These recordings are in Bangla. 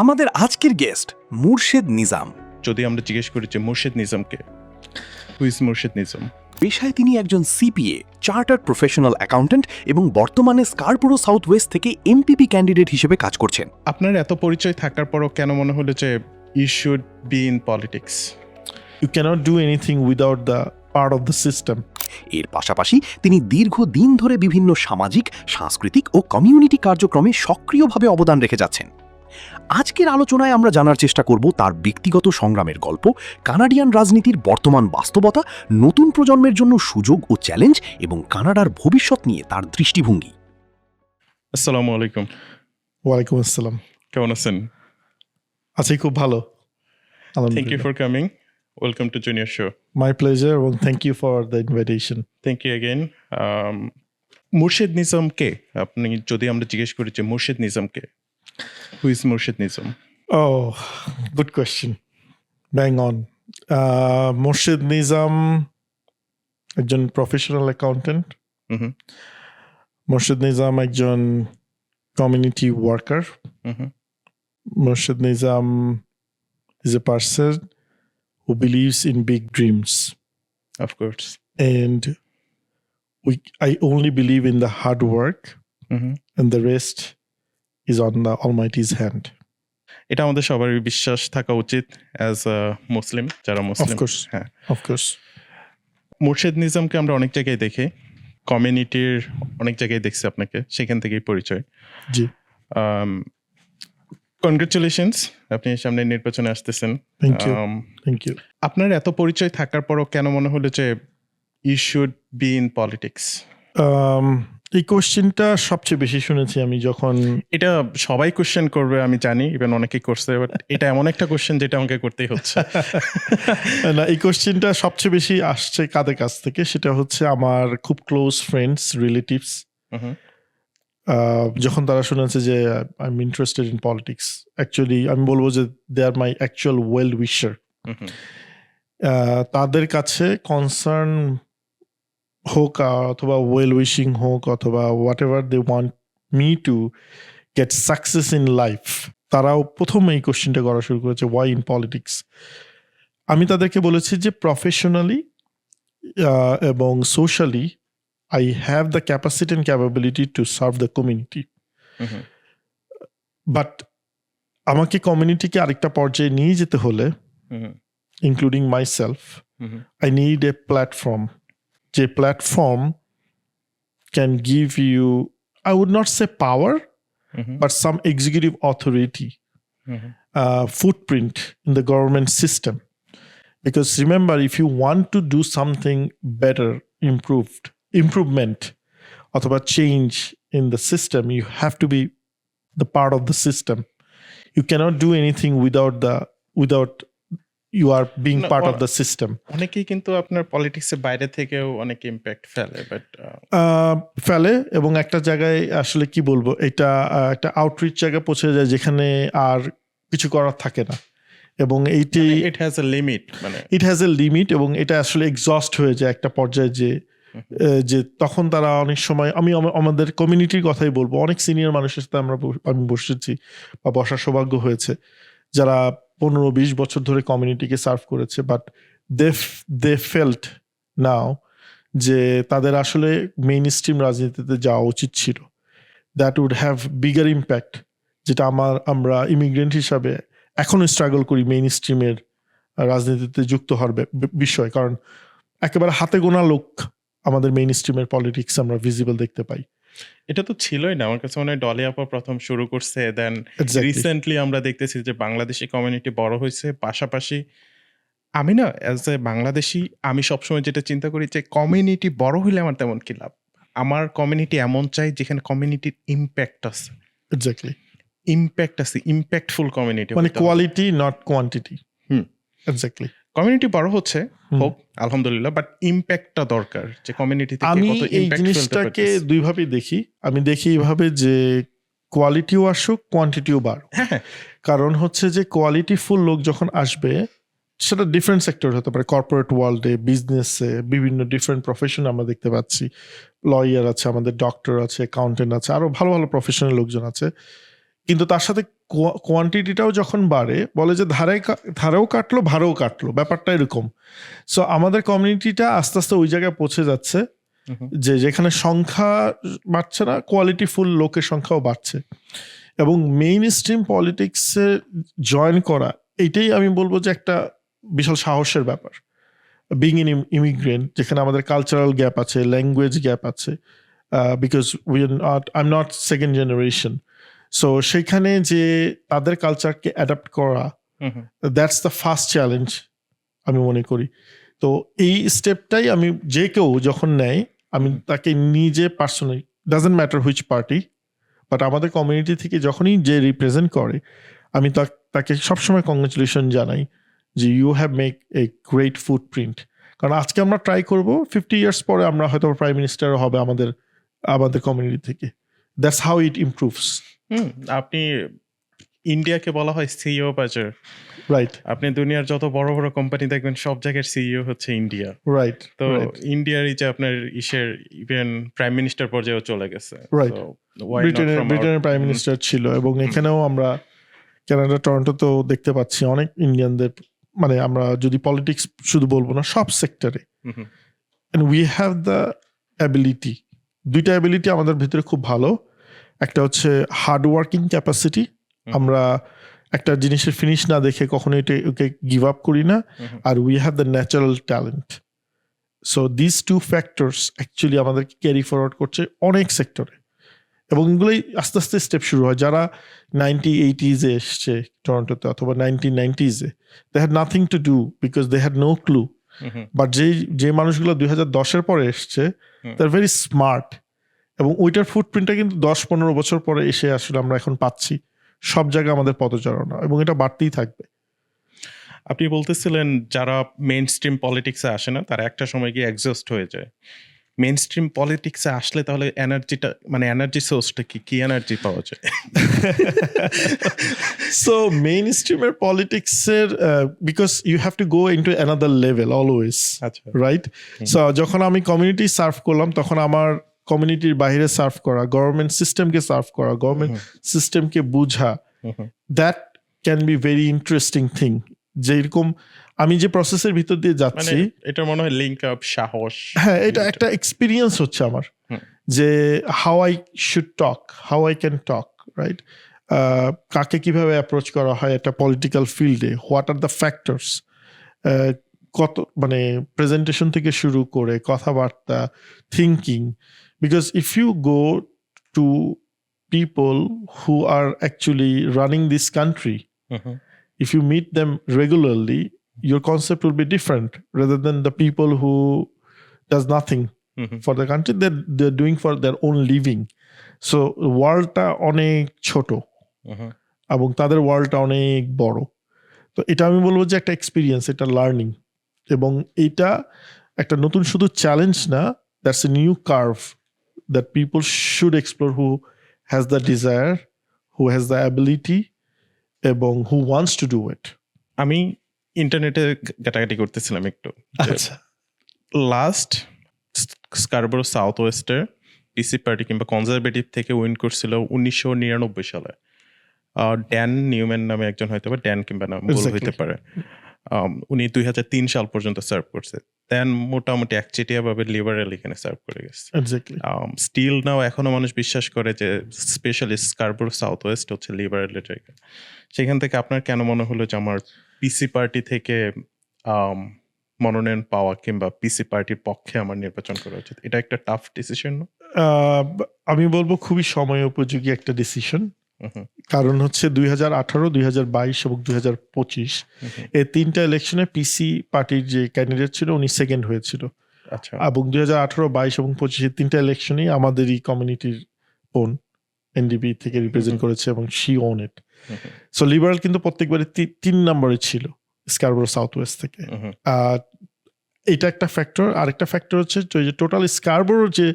আমাদের আজকের গেস্ট মুর্শেদ নিজাম। যদি আমরা জিজ্ঞেস করি যে মুর্শেদ নিজামকে, হু ইজ মুর্শেদ নিজাম? পেশায় তিনি একজন সিপিএ, চার্টার্ড প্রফেশনাল অ্যাকাউন্ট্যান্ট এবং বর্তমানে স্কারবোরো সাউথ ওয়েস্ট থেকে এমপিপি ক্যান্ডিডেট হিসেবে কাজ করছেন। আপনার এত পরিচয় থাকার পরও কেন মনে হলো যে you should be in politics? You cannot do anything without the part of the system. এর পাশাপাশি তিনি দীর্ঘদিন ধরে বিভিন্ন সামাজিক, সাংস্কৃতিক ও কমিউনিটি কার্যক্রমে সক্রিয়ভাবে অবদান রেখে যাচ্ছেন। আজকের আলোচনায় আমরা জানার চেষ্টা করব তার ব্যক্তিগত সংগ্রামের গল্প, কানাডিয়ান রাজনীতির বর্তমান বাস্তবতা, নতুন প্রজন্মের জন্য সুযোগ ও চ্যালেঞ্জ এবং কানাডার ভবিষ্যৎ নিয়ে তার দৃষ্টিভঙ্গি। আসসালামু আলাইকুম, ওয়ালাইকুম আসসালাম। কেমন আছেন? আছি খুব ভালো। Thank you for coming, welcome to junior show. My pleasure এবং thank you for the invitation. Thank you again. Murshed নিজামকে, আপনি যদি আমরা জিজ্ঞেস করি যে মুর্শেদ নিজামকে, who is Murshed Nizam? Oh, good question. Bang on. Morshed Nizam একজন প্রফেশনাল অ্যাকাউন্ট্যান্ট। হুম মোর্শেদ নিজাম একজন কমিউনিটি ওয়ার্কার। হুম Morshed Nizam is a person who believes in big dreams. Of course. And I only believe in the hard work and the rest is on the Almighty's hand. এটা আমাদের সবারই বিশ্বাস থাকা উচিত অ্যাজ আ মুসলিম, যারা মুসলিম। Of course. হ্যাঁ, Of course. মুর্শেদ নিজামকে আমরা অনেক জায়গায় দেখি, কমিউনিটির অনেক জায়গায় দেখছি আপনাকে, সেখান থেকেই পরিচয়। জি। কনগ্রাচুলেশনস, আপনি সামনে নির্বাচনে আসতেছেন। Thank you. Thank you. আপনার এত পরিচয় থাকার পরও কেন মনে হলো যে you should be in politics? এই কোশ্চেনটা সবচেয়ে বেশি শুনেছি আমি যখন এটা সবাই কোশ্চেন করবে আমি জানি, ইভেন অনেকেই করছে, বাট এটা এমন একটা কোশ্চেন যেটা আমাকে করতেই হচ্ছে। না, এই কোশ্চেনটা সবচেয়ে বেশি আসছে কাদের কাছ থেকে, সেটা হচ্ছে আমার খুব ক্লোজ ফ্রেন্ডস, রিলেটিভস। যখন তারা শুনেছে যে I am interested in politics, actually আমি বলবো যে দে আর মাই অ্যাকচুয়াল ওয়েল উইশার। তাদের কাছে কনসার্ন হোক অথবা ওয়েল উইশিং হোক অথবা whatever they want me to get success in life, তারাও প্রথম এই কোশ্চেনটা করা শুরু করেছে, ওয়াই ইন পলিটিক্স। আমি তাদেরকে বলেছি যে প্রফেশনালি এবং socially I have the capacity and capability to serve the community. But আমাকে কমিউনিটিকে আরেকটা পর্যায়ে নিয়ে যেতে হলে, including myself, I need a platform. যে platform can give you, I would not say power, but some executive authority, footprint in the government system. Because remember, if you want to do something better, improvement অথবা change in the system, you have to be the part of the system. You cannot do anything without you are being part of the system. অনেকেই কিন্তু আপনার পলিটিক্সের বাইরে থেকেও অনেক ইম্প্যাক্ট ফেলে, বাট ফেলে এবং একটা জায়গায় আসলে কি বলবো, এটা একটা আউটরিচ জায়গায় পৌঁছে যায় যেখানে আর কিছু করার থাকে না, এবং এইটি ইট হ্যাজ এ লিমিট, মানে ইট হ্যাজ এ লিমিট, এবং এটা আসলে এক্সস্ট হয়ে যায় একটা পর্যায়ে যে তখন তারা অনেক সময়, আমি আমাদের কমিউনিটির কথাই বলবো, অনেক সিনিয়র মানুষের সাথে আমি বসেছি বা বসার সৌভাগ্য হয়েছে যারা 15-20 বছর ধরে কমিউনিটিকে সার্ভ করেছে, বাট দে ফেল্ট নাও যে তাদের আসলে মেইন স্ট্রিম রাজনীতিতে যাওয়া উচিত ছিল। That would have bigger impact, যেটা আমরা ইমিগ্রেন্ট হিসাবে এখনো স্ট্রাগল করি মেইন স্ট্রিমের রাজনীতিতে যুক্ত হওয়ার বিষয়, কারণ একেবারে হাতে গোনা লোক আমাদের মেইন স্ট্রিমের পলিটিক্স আমরা ভিজিবল দেখতে পাই। এটা তো ছিলই না, আমার কাছে মনে হয় ডলি আপা প্রথম শুরু করছে, দেন রিসেন্টলি আমরা দেখতেছি যে বাংলাদেশি কমিউনিটি বড় হয়েছে। পাশাপাশি আমি না অ্যাজ এ বাংলাদেশি, আমি সবসময় যেটা চিন্তা করি যে কমিউনিটি বড় হইলে আমার তেমন কি লাভ। আমার কমিউনিটি এমন চাই যেখানে কমিউনিটির ইম্প্যাক্ট আছে, এক্স্যাক্টলি ইম্প্যাক্ট আছে, ইম্প্যাক্টফুল কমিউনিটি, মানে quality not quantity. Exactly. Community বড় হচ্ছে, হোক আলহামদুলিল্লাহ, বাট ইম্প্যাক্টটা দরকার, যে কমিউনিটি থেকে আমি কত এই ইম্প্যাক্ট ফেলতে জিনিসটাকে পারতেছে। দুইভাবেই দেখি। আমি দেখি এইভাবে যে কোয়ালিটিও আসুক, কোয়ান্টিটিও বাড়ুক। কারণ হচ্ছে যে কোয়ালিটিফুল লোক যখন আসবে, সেটা ডিফারেন্ট সেক্টর হতে পারে, কর্পোরেট ওয়ার্ল্ডে, বিজনেসে, বিভিন্ন ডিফারেন্ট প্রফেশন আমরা দেখতে পাচ্ছি। লয়ার আছে, আমাদের ডক্টর আছে, অ্যাকাউন্টেন্ট আছে, আরো ভালো ভালো প্রফেশনাল লোকজন আছে। কিন্তু তার সাথে কোয়ান্টিটিটাও যখন বাড়ে বলে যে ধারেও কাটলো ভাড়াও কাটলো, ব্যাপারটা এরকম। সো আমাদের কমিউনিটিটা আস্তে আস্তে ওই জায়গায় পৌঁছে যাচ্ছে যে যেখানে সংখ্যা বাড়ছে না, কোয়ালিটিফুল লোকের সংখ্যাও বাড়ছে। এবং মেইন স্ট্রিম পলিটিক্সে জয়েন করা, এইটাই আমি বলবো যে একটা বিশাল সাহসের ব্যাপার। বিং ইন ইমিগ্রেন্ট, যেখানে আমাদের কালচারাল গ্যাপ আছে, ল্যাঙ্গুয়েজ গ্যাপ আছে, because I am not second generation. So সেখানে যে তাদের কালচারকে অ্যাডাপ্ট করা, দ্যাটস দ্য ফার্স্ট চ্যালেঞ্জ আমি মনে করি। তো এই স্টেপটাই আমি যে কেউ যখন নেয়, আমি তাকে নিজে personally, doesn't matter which party, but আমাদের কমিউনিটি থেকে যখনই যে রিপ্রেজেন্ট করে, আমি তাকে সবসময় কংগ্রেচুলেশন জানাই যে you have make a great footprint. কারণ আজকে আমরা ট্রাই করবো, 50 ইয়ার্স পরে আমরা হয়তো প্রাইম মিনিস্টার হবে আমাদের কমিউনিটি থেকে। That's how it improves. আপনি ইন্ডিয়াকে বলা হয় সিইও বাজার, রাইট? আপনি দুনিয়ার যত বড় বড় কোম্পানি দেখবেন সব জায়গার সিইও হচ্ছে ইন্ডিয়া। রাইট। তো ইন্ডিয়ার এই যে আপনার ইভেন প্রাইম মিনিস্টার পর্যায়েও চলে গেছে। রাইট। ব্রিটেনের প্রাইম মিনিস্টার ছিল, এবং এখানেও আমরা কানাডা টরন্টোতেও দেখতে পাচ্ছি অনেক ইন্ডিয়ানদের, মানে আমরা যদি পলিটিক্স শুধু বলবো না, সব সেক্টরে। And we have the ability, দুইটা অ্যাবিলিটি আমাদের ভিতরে খুব ভালো। একটা হচ্ছে হার্ড ওয়ার্কিং ক্যাপাসিটি, আমরা একটা জিনিসের ফিনিশ না দেখে কখনো ওকে গিভ আপ করি না। আর we have the natural talent. So this two factors actually আমাদেরকে ক্যারি ফরওয়ার্ড করছে অনেক সেক্টরে, এবং এগুলোই আস্তে আস্তে স্টেপ শুরু হয়। যারা 1980s এসছে টরন্টোতে অথবা 1990s, they had nothing to do because they had no clue. But যে মানুষগুলো 2010-এর পরে এসছে, দে আর ভেরি স্মার্ট, এবং ওইটার ফুটপ্রিন্টটা কিন্তু 10-15 বছর পরে এসে আসলে আমরা এখন পাচ্ছি সব জায়গায় আমাদের পদচারণা, এবং এটা বাড়তেই থাকবে। আপনি বলতেছিলেন যারা মেইন স্ট্রিম পলিটিক্সে আসে না, তারা একটা সময় গিয়ে এক্সস্ট হয়ে যায়। মেইন স্ট্রিম পলিটিক্সে আসলে তাহলে এনার্জিটা, মানে এনার্জি সোর্সটা কি এনার্জি পাওয়া যায়? সো মেইন স্ট্রিমের পলিটিক্সের, because you have to go into another level always, right? So যখন আমি কমিউনিটি সার্ভ করলাম, তখন আমার কমিউনিটির বাইরে সার্ভ করা, গভর্নমেন্ট সিস্টেমকে সার্ভ করা, গভর্নমেন্ট সিস্টেমকে বুঝা, that can be very interesting thing. যেরকম আমি যে প্রসেসের ভিতর দিয়ে যাচ্ছি, এটা মনে হয় লিঙ্ক আপ, সাহস। হ্যাঁ, এটা একটা এক্সপিরিয়েন্স হচ্ছে আমার, যে how I should talk, how I can talk, right? কাকে কিভাবে অ্যাপ্রোচ করা হয় একটা পলিটিক্যাল ফিল্ডে, হোয়াট আর দ্য ফ্যাক্টরস, কত, মানে প্রেজেন্টেশন থেকে শুরু করে কথাবার্তা, thinking. Because if you go to people who are actually running this country, if you meet them regularly, your concept will be different rather than the people who does nothing for the country, they're doing for their own living. So ওয়ার্ল্ডটা অনেক ছোট এবং তাদের ওয়ার্ল্ডটা অনেক বড়। তো এটা আমি বলবো যে একটা এক্সপিরিয়েন্স, এটা লার্নিং, এবং এটা একটা নতুন শুধু চ্যালেঞ্জ না, that's a new curve that people should explore, who has the desire, who has the ability, এবং who wants to do it. আমি ইন্টারনেটে ঘাটাঘাটি করতেছিলাম একটু। আচ্ছা, লাস্ট স্কারবোরো সাউথ ওয়েস্টের পিসি পার্টি কিংবা কনজারভেটিভ থেকে উইন করছিল 1999 সালে ড্যান নিউম্যান নামে একজন, হয়তো বা ড্যান কিংবা নাম ভুল হইতে পারে। উনি 2003 সাল পর্যন্ত সার্ভ করছে। দেন মোটামুটি একচেটিয়াভাবে লিবারেল এখানে সার্ভ করে গেছে। স্টিল নাও এখনো মানুষ বিশ্বাস করে যে স্পেশালি স্কারবোরো সাউথ ওয়েস্ট হচ্ছে লিবারেলের জায়গা। সেখান থেকে আপনার কেন মনে হলো যে আমার পিসি পার্টি থেকে মনোনয়ন পাওয়া কিংবা পিসি পার্টির পক্ষে আমার নির্বাচন করা উচিত? এটা একটা টাফ ডিসিশন। আমি বলবো খুবই সময় উপযোগী একটা ডিসিশন। কারণ হচ্ছে 2018, 2022 এবং 2025 এই তিনটা ইলেকশনে পিসি পার্টির যে ক্যান্ডিডেট ছিল উনি সেকেন্ড হয়েছিল। আচ্ছা। এবং 2018, 22 এবং 25 তিনটা ইলেকশনই আমাদেরই কমিউনিটির ওন এনডিপি থেকে রিপ্রেজেন্ট করেছে, এবং she on it. So liberal কিন্তু প্রত্যেকবারই 3 নম্বরে ছিল স্কারবোরো সাউথ ওয়েস্ট থেকে। এটা একটা ফ্যাক্টর। আরেকটা ফ্যাক্টর হচ্ছে যে টোটাল স্কারবোরোর যে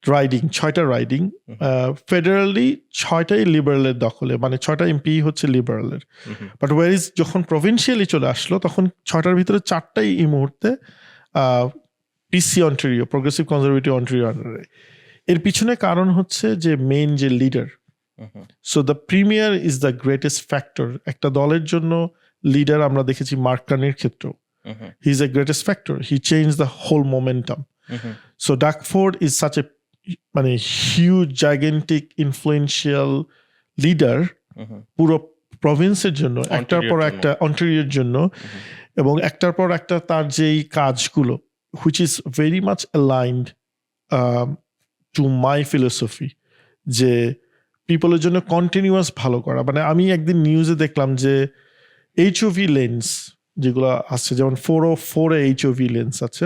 রাইডিং, 6টা রাইডিং ফেডারেলি 6টাই লিবারেলের দখলে, মানে 6টা এমপি হচ্ছে লিবারেলের। বাট ওয়ার ইজ যখন প্রভিন্সিয়ালি চলে আসলো, তখন 6টার ভিতরে 4টাই এই মুহূর্তে PC Ontario, progressive conservative Ontario আন্ডারে। এর পিছনে কারণ হচ্ছে যে মেইন যে leader so the premier is the greatest factor. একটা দলের জন্য লিডার আমরা দেখেছি মার্ক কার্নির ক্ষেত্রেও, he is the greatest factor, he change the whole momentum. So Doug Ford is such a মানে হিউজ জাইগেন্টিক ইনফ্লুয়েন্সিয়াল লিডার পুরো প্রভিন্সের জন্য, একটার পর একটা অন্টারিওর জন্য, এবং একটার পর একটা তার যেই কাজগুলো which is very much aligned to my philosophy, যে পিপলের জন্য কন্টিনিউয়াস ভালো করা। মানে আমি একদিন নিউজে দেখলাম যে এইচওভি লেন্স যেগুলো আছে, যেমন 404 এইচওভি লেন্স আছে।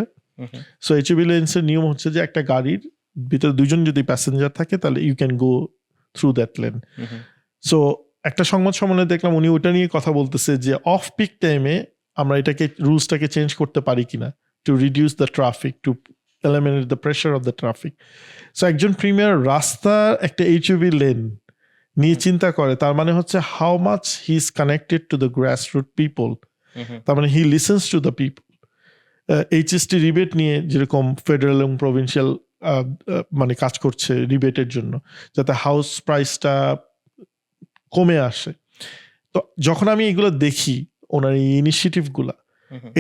সো এইচওভি লেন্সের নিয়ম হচ্ছে যে একটা গাড়ির ভিতরে দুজন যদি প্যাসেঞ্জার থাকে তাহলে you can go through that lane. So একটা সংবাদ সম্মেলনে দেখলাম উনি ওটা নিয়ে কথা বলতেছে যে অফ পিক টাইমে আমরা এটাকে রুলসটাকে চেঞ্জ করতে পারি কিনা to reduce the traffic, to eliminate the pressure of the traffic. So একজন প্রিমিয়ার রাস্তার একটা এইচওভি লেন নিয়ে চিন্তা করে, তার মানে হচ্ছে how much he is connected to the grassroot people. তার মানে he listens to the people. HST rebate নিয়ে যেরকম ফেডারেল এবং প্রভিন্সিয়াল মানে কাজ করছে রিবেটের জন্য, যাতে হাউস প্রাইসটা কমে আসে। তো যখন আমি এগুলো দেখি ওনার এই ইনিশিয়েটিভগুলো,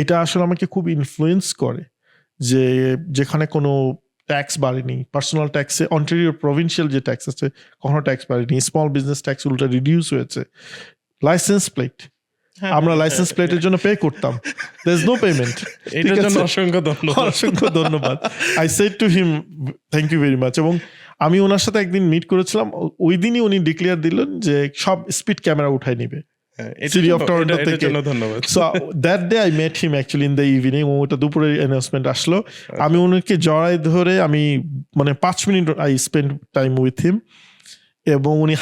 এটা আসলে আমাকে খুব ইনফ্লুয়েন্স করে যে যেখানে কোনো ট্যাক্স বাড়েনি, পার্সোনাল ট্যাক্সে অন্টারিও প্রভিন্সিয়াল যে ট্যাক্স আছে কখনো ট্যাক্স বাড়েনি, স্মল বিজনেস ট্যাক্স উল্টা রিডিউস হয়েছে। লাইসেন্স প্লেট, আমরা লাইসেন্স প্লেটের জন্য পে করতাম, দেয়ার ইজ নো পেমেন্ট। এটার জন্য অসংখ্য ধন্যবাদ। অসংখ্য ধন্যবাদ। I said to him thank you very much. এবং আমি ওনার সাথে একদিন মিট করেছিলাম, ওই দিনই উনি ডিক্লেয়ার দিলেন যে সব স্পিড ক্যামেরা উঠাই নিবে সিটি অফ টরন্টো থেকে। So that day I met him actually in the evening. ওটা দুপুরে অ্যানাউন্সমেন্ট আসলো, আমি ওনাকে জড়াই ধরে আমি মানে 5 minute I spend time with him, এবং উনি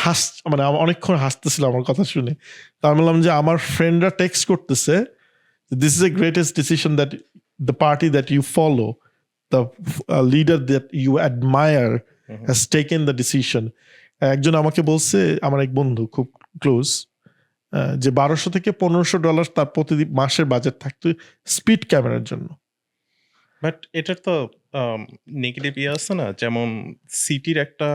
মানে অনেকক্ষণ হাসতেছিল আমার কথা শুনে। তা আমি বললাম যে আমার ফ্রেন্ডরা টেক্সট করতেছে, this is a greatest decision that the party that you follow, the leader that you admire has taken the decision. একজন আমাকে বলছে, আমার এক বন্ধু খুব ক্লোজ, যে $1200 থেকে $1500 তার প্রতিদিন মাসের বাজেট থাকতো স্পিড ক্যামেরার জন্য। বাট এটার তো নেগেটিভ ইয়ে আছে না, যেমন সিটির একটা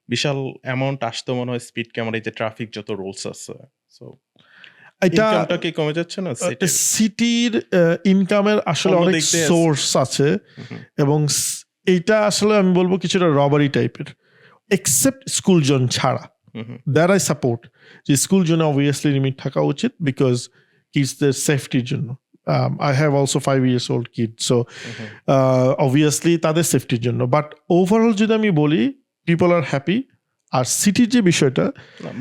বিশাল অ্যামাউন্ট আসতো মনে হয় স্পিড ক্যামেরায়, যে ট্রাফিক যত রুলস আছে, সো ইনকামটা কি কমে যাচ্ছে না সিটির ইনকামের? আসলে অনেক সোর্স আছে, এবং এইটা আসলে আমি বলবো কিছুটা রবারি টাইপের, এক্সেপ্ট স্কুল জোন ছাড়া। দ্যাট আই সাপোর্ট, যে স্কুল জোনে অবভিয়াসলি লিমিট থাকা উচিত, বিকজ কিডসদের সেফটির জন্য। I have also 5 years old kid, so obviously তাদের সেফটির জন্য। বাট ওভারঅল যদি আমি বলি, পিপল আর হ্যাপি। আর সিটির যে বিষয়টা,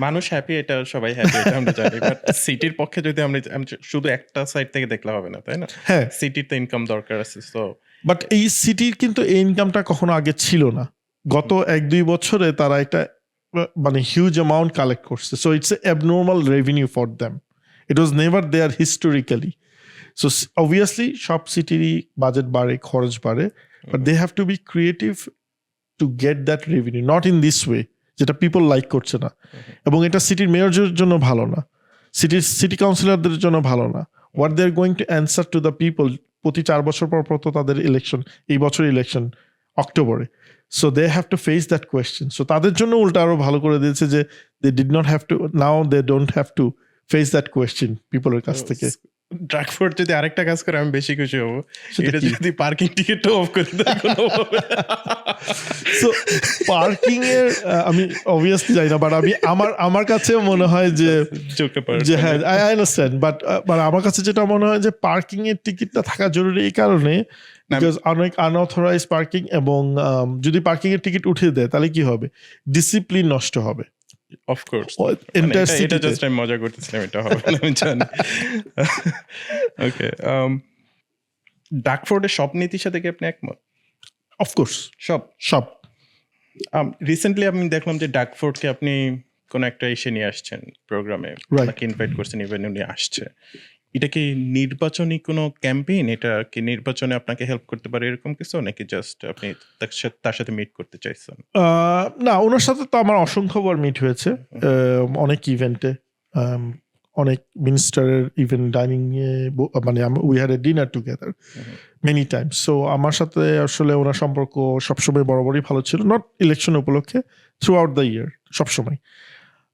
মানুষ হ্যাপি, এটা সবাই হ্যাপি, এটা আমরা জানি। বাট সিটির পক্ষে যদি আমরা শুধু একটা সাইড থেকে দেখলে হবে না, তাই না? হ্যাঁ, সিটির তো ইনকাম দরকার আছে। সো বাট এই সিটির কিন্তু এই ইনকামটা কখনো আগে ছিল না। গত 1-2 বছরে তারা একটা মানে হিউজ অ্যামাউন্ট কালেক্ট করছে। So it's a abnormal revenue for them, it was never there historically. So obviously সব সিটিরই বাজেট বাড়ে, খরচ বাড়ে, but they have to be creative to get that revenue, not in this way যেটা পিপল লাইক করছে না। এবং এটা সিটির মেয়রদের জন্য ভালো না, সিটি কাউন্সিলরদের জন্য ভালো না। What they are going to answer to the people, প্রতি 4 বছর পর তো তাদের ইলেকশন, এই বছর ইলেকশন অক্টোবরে। So they have to face that question. So তাদের জন্য উল্টা আরো ভালো করে দিয়েছে যে they did not have to, now they don't have to face that question পিপলের কাছ থেকে। ড্রাগফোর্ড যদি আরেকটা কাজ করে আমি বেশি খুশি হবো, এটা যদি পার্কিং টিকিটটা অফ করে দেয়। সো পার্কিং এর আমি অবভিয়াসলি জানি না, বাট আমি আমার কাছে মনে হয় যে হ্যাঁ, আই আন্ডারস্ট্যান্ড, বাট আমার কাছে যেটা মনে হয় যে পার্কিং এর টিকিটটা থাকা জরুরি এই কারণে, বিকজ অনেক আনঅথরাইজ পার্কিং, এবং যদি পার্কিং এর টিকিট উঠিয়ে দেয় তাহলে কি হবে, ডিসিপ্লিন নষ্ট হবে। অফকোর্স, ইন্টারসিটি এটা জাস্ট আমি মজা করতেছিলাম, এটা হবে না আমি জানি। ওকে, ডাকফোর্ডের সব নীতির সাথে কি আপনি একমত? অফকোর্স সব। রিসেন্টলি আমি দেখলাম যে ডাকফোর্ডকে আপনি কোন একটা এসে নিয়ে আসছেন প্রোগ্রামে, তাকে ইনভাইট করছেন, ইভেন উনি আসছে। এটা কি নির্বাচনী কোনো ক্যাম্পেইন? এটা কি নির্বাচনে আপনাকে হেল্প করতে পারে এরকম কিছু, নাকি জাস্ট আপনি তার সাথে মিট করতে চাইছেন? না, ওনার সাথে তো আমার অসংখ্যবার মিট হয়েছে অনেক ইভেন্টে, অনেক মিনিস্টারের ইভেন ডাইনিং এ মানে we had a dinner together many times. So আমার সাথে আসলে ওনার সম্পর্ক সবসময় বরাবরই ভালো ছিল, নট ইলেকশন উপলক্ষে, থ্রু আউট দ্য ইয়ার সবসময়।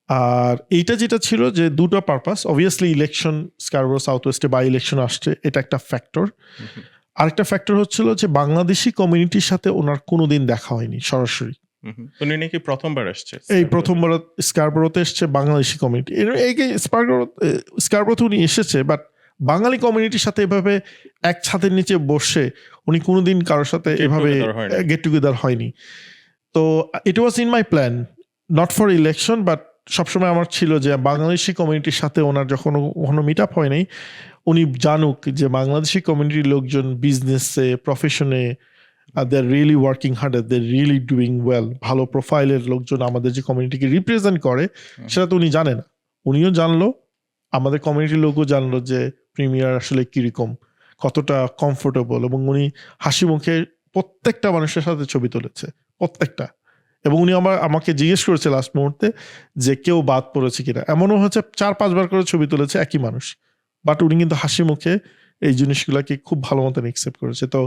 আর এইটা যেটা ছিল যে দুটো purpose, obviously election Scarborough south ওয়েস্টে বাই ইলেকশন আসছে, এটা একটা ফ্যাক্টর। আরেকটা ফ্যাক্টর হচ্ছিল যে বাংলাদেশি কমিউনিটির সাথে ওনার কোনোদিন দেখা হয়নি সরাসরি। উনি নাকি প্রথমবার আসছে, এই প্রথমবার স্কারবোরোতে এসছে বাংলাদেশি কমিউনিটি। এই স্কারবোরোতে উনি এসেছে, বাট বাঙালি কমিউনিটির সাথে এভাবে এক ছাদের নিচে বসে উনি কোনোদিন কারোর সাথে এভাবে গেট টুগেদার হয়নি। তো it was in my plan, not for election, but সবসময় আমার ছিল যে বাংলাদেশি কমিউনিটির সাথে ওনার যখন কখনো মিট আপ হয়নি, উনি জানুক যে বাংলাদেশি কমিউনিটির লোকজন বিজনেসে, প্রফেশনে they are really working hard, they are really doing well. ভালো প্রোফাইলের লোকজন আমাদের যে কমিউনিটিকে রিপ্রেজেন্ট করে সেটা তো উনি জানে না, উনিও জানলো, আমাদের কমিউনিটির লোকও জানলো যে প্রিমিয়ার আসলে কিরকম, কতটা কমফোর্টেবল। এবং উনি হাসি মুখে প্রত্যেকটা মানুষের সাথে ছবি তুলেছে, প্রত্যেকটা। এবং উনি আমাকে জিজ্ঞেস করেছে লাস্ট মুহূর্তে যে কেউ বাদ পড়েছে কিনা। এমনও হচ্ছে 4-5 বার করে ছবি তুলেছে একই মানুষ, বাট উনি কিন্তু হাসি মুখে এই জিনিসগুলোকে খুব ভালো মতন একসেপ্ট করেছে। তো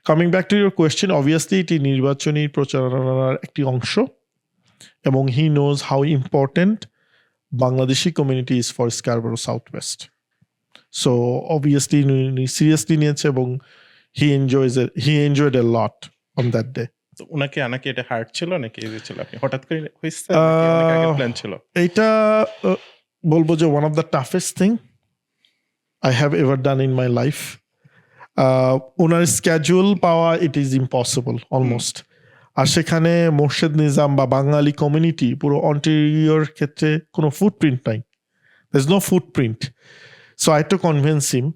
coming back to your question, obviously এটি নির্বাচনী প্রচারণার একটি অংশ, এবং he knows how important Bangladeshi community is for Scarborough south west. So obviously উনি সিরিয়াসলি নিয়েছে এবং he enjoyed a lot on that day. ওনাকে আনাকে এটা হার্ড ছিল নাকি ইজি ছিল? আপনি হঠাৎ করে হইছে, প্ল্যান ছিল? এইটা বলবো যে one of the toughest thing I have ever done in my life. Owner schedule পাওয়া ইট ইজ ইম্পসিবল অলমোস্ট। আর সেখানে মোর্শেদ নিজাম বা বাঙালি কমিউনিটি পুরো অন্টেরিয়র ক্ষেত্রে কোনো ফুটপ্রিন্ট নাই, there is no footprint. So I to convince him,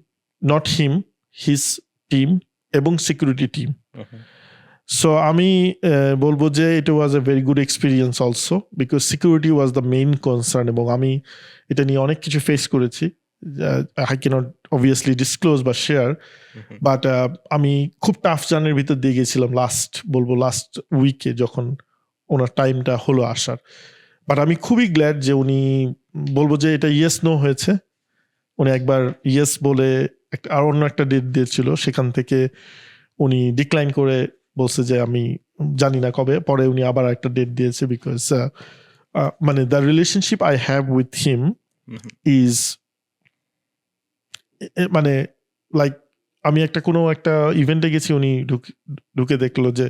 not him, his team এবং সিকিউরিটি টিম। সো আমি বলবো যে it was a very good experience also, because security was the main concern. এবং আমি এটা নিয়ে অনেক কিছু ফেস করেছি, I cannot obviously disclose বা share, বাট আমি খুব টাফ জার্নির ভিতর দিয়ে গেছিলাম লাস্ট উইকে যখন ওনার টাইমটা হলো আসার। বাট আমি খুবই গ্ল্যাড যে উনি, বলবো যে এটা ইয়েস নো হয়েছে। উনি একবার ইয়েস বলে আর অন্য একটা ডেট দিয়েছিল, সেখান থেকে উনি ডিক্লাইন করে বলছে যে আমি জানি না কবে। পরে উনি আবার একটা ডেট দিয়েছে, বিকজ মানে the relationship I have with him is মানে লাইক, আমি কোনো একটা ইভেন্টে গেছি, উনি ঢুকে দেখলো যে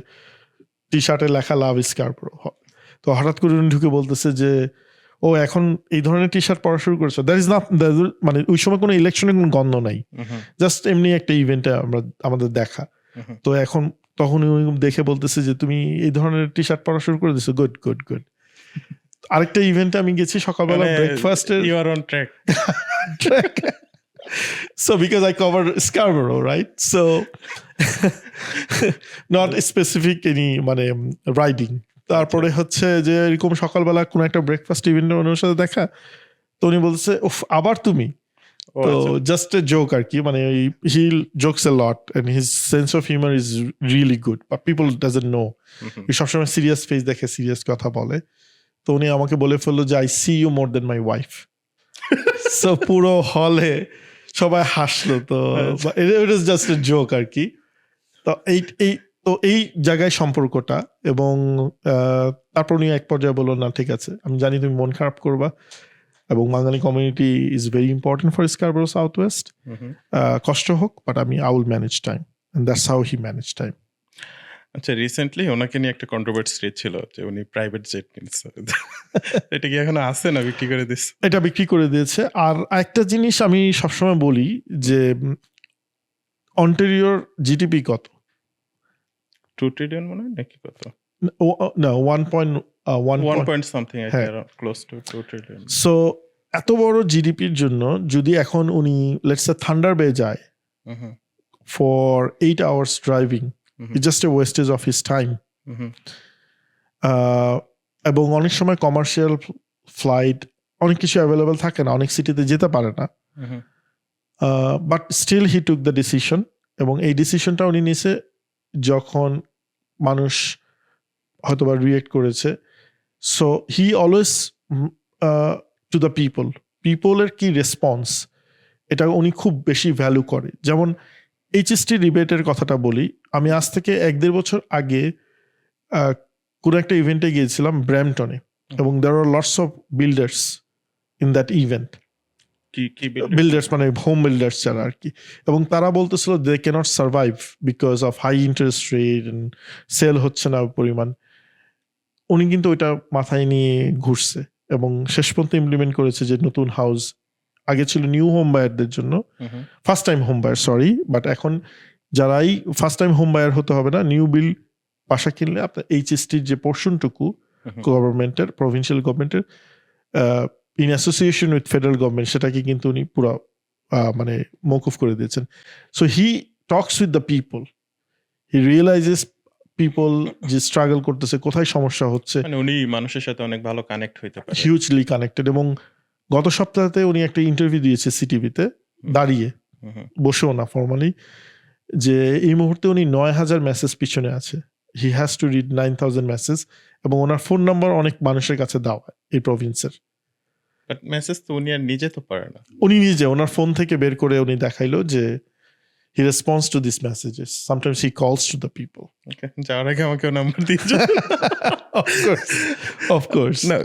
টি শার্টে লেখা লাভ স্কারবোরো। তো হঠাৎ করে উনি ঢুকে বলতেছে যে ও এখন এই ধরনের টি শার্ট পরা শুরু করেছে। দ্যাট ইজ নট, মানে ওই সময় কোনো ইলেকশনের কোনো গন্ধ নাই, জাস্ট এমনি একটা ইভেন্টে আমাদের দেখা। তো তখন উনি দেখে বলতেছে যে তুমি এই ধরনের টি শার্ট পরা শুরু করে দিছো, গুড গুড গুড। আরেকটা ইভেন্টে আমি গেছি সকালবেলা ব্রেকফাস্টে, you are on track. So because I cover Scarborough, right? So not specific any মানে riding. তারপরে হচ্ছে যে এরকম সকালবেলা কোনো একটা ব্রেকফাস্ট ইভেন্টে ওনার সাথে দেখা, তো উনি বলছে উফ আবার তুমি। তো জাস্ট এ জোক আর কি, মানে he jokes a lot and his sense of humour is really good, but people doesn't know. সবসময় সিরিয়াস ফেস দেখে, সিরিয়াস কথা বলে। তো উনি আমাকে বলে ফেললো যে I see you more than my wife. So পুরো হলে সবাই হাসলো। তো it is just a joke আর কি। তো এই জায়গায় সম্পর্কটা, এবং তারপর উনি এক পর্যায়ে বললো না ঠিক আছে, আমি জানি তুমি মন খারাপ করবা, এবং Bengali community is very important for Scarborough south West, কষ্ট হোক, but I will manage time, and that's how he manage time. আচ্ছা, রিসেন্টলি ওনাকে নিয়ে একটা কন্ট্রোভার্সি ছিল যে উনি প্রাইভেট জেট কিনছে। এটা কি এখনো আছে না বিক্রি করে দিচ্ছে? এটা বিক্রি করে দিয়েছে। আর একটা জিনিস আমি সবসময় বলি যে অন্টেরিয়র জিডিপি কত? 2 ট্রিলিয়ন মনে হয় নাকি কত? না 1 point something, close two 2 trillion. So এত বড় জিডিপির জন্য যদি এখন উনি লেটস সে থান্ডার বে যায় for 8 hours driving, it's just a wastage of his time. এবং অনেক সময় কমার্শিয়াল ফ্লাইট অনেক কিছু অ্যাভেলেবল থাকে না, অনেক সিটিতে যেতে পারে না, but still he took the decision. এবং এই ডিসিশনটা উনি নিছে যখন মানুষ হয়তোবা রিয়েক্ট করেছে। So he always to the people, পিপলের কি রেসপন্স, এটা উনি খুব বেশি ভ্যালু করে। যেমন এইচএসটি রিবেটের কথাটা বলি, আমি আজ থেকে 1-1.5 বছর আগে কোনো একটা ইভেন্টে গিয়েছিলাম ব্র্যাম্পটনে, এবং there are lots of builders in that event. কি বিল্ডার্স মানে হোম বিল্ডার্স যারা আর কি, এবং তারা বলতেছিল they can't survive because of high interest rate, sale হচ্ছে না পরিমাণ। উনি কিন্তু ওইটা মাথায় নিয়ে ঘুরছে এবং শেষ পর্যন্ত ইমপ্লিমেন্ট করেছে যে নতুন হাউস, আগে ছিল নিউ হোম বায়ারদের জন্য, first time home buyer sorry, but এখন যারাই ফার্স্ট টাইম হোম বায়ার হতে হবে না, নিউ বিল্ড বাসা কিনলে আপনার এইচএসটির যে পোর্শনটুকু গভর্নমেন্টের, প্রভিন্সিয়াল গভর্নমেন্টের in association with federal government, সেটাকে কিন্তু উনি পুরো মানে মৌকুফ করে দিয়েছেন। So he talks with the people, he realizes people যে স্ট্রাগল করতেছে, কোথায় সমস্যা হচ্ছে, মানে উনি মানুষের সাথে অনেক ভালো কানেক্ট হইতে পারে, হিউজলি কানেক্টেড। এবং গত সপ্তাহে উনি একটা ইন্টারভিউ দিয়েছে সিটিভিতে দাঁড়িয়ে, বসেও না ফর্মালি, যে এই মুহূর্তে উনি 9,000 মেসেজ পিছনে আছে, he has to read 9,000 message, এবং ওনার ফোন নাম্বার অনেক মানুষের কাছে দেওয়া এই প্রভিন্সের। বাট মেসেজ তো উনি আর নিজে তো পারে না, উনি নিজে ওনার ফোন থেকে বের করে উনি দেখাইলো যে he response to this messages, sometimes he calls to the people. যাওয়ার আগে আমাকে নাম্বার দিয়েছে। অফকোর্স না,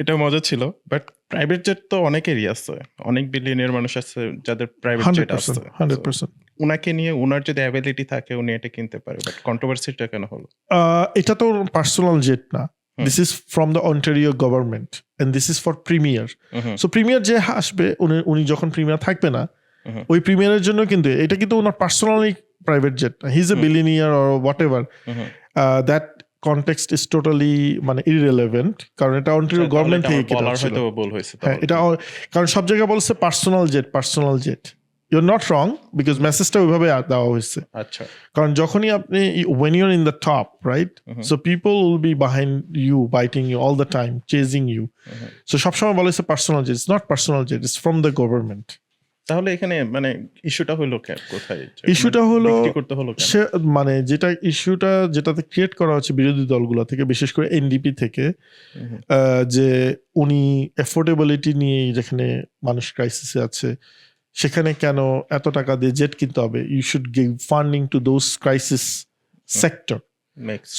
এটা মজা ছিল। বাট প্রাইভেট জেট তো অনেকেরই আছে, অনেক বিলিয়নের মানুষ আছে যাদের প্রাইভেট জেট আছে। 100%। উনাকে নিয়ে উনার যদি অ্যাবিলিটি থাকে উনি এটা কিনতে পারে, বাট কন্ট্রোভার্সিটা কেন হলো? এটা তো পার্সোনাল জেট না, this is from the Ontario government and this is for premier. So premier যে আসবে, উনি যখন প্রিমিয়ার থাকবে না, ওই প্রিমিয়ারের জন্য কিন্তু এটা কিন্তু ওনার পার্সোনালি প্রাইভেট জেট না, হি is A billionaire or what ever, that context is totally মানে ইররিলেভেন্ট, কারণ এটা অন্টারিও গভর্নমেন্ট থেকে কেনা ছিল। হ্যাঁ, এটা কারণ সব জায়গায় বলছে personal jet. You're not wrong because মেসেজটা ওইভাবে দেওয়া হয়েছে। আচ্ছা, কারণ যখনই আপনি when you're in the top, right? So people will be behind you, biting you all the time, chasing you. So সবসময় বলে personal jet, it's not personal jet, it's from the government. তাহলে এখানে মানে ইস্যুটা হলো কোথায়? ইস্যুটা হলো কেন? সে মানে যেটাতে ক্রিয়েট করা হচ্ছে বিরোধী দলগুলো থেকে, বিশেষ করে এনডিপি থেকে, যে উনি এফোর্ডেবিলিটি নিয়ে যেখানে মানুষ ক্রাইসিসে আছে সেখানে কেন এত টাকা দিয়ে জেট কিনতে হবে, you should give funding to those crisis sector.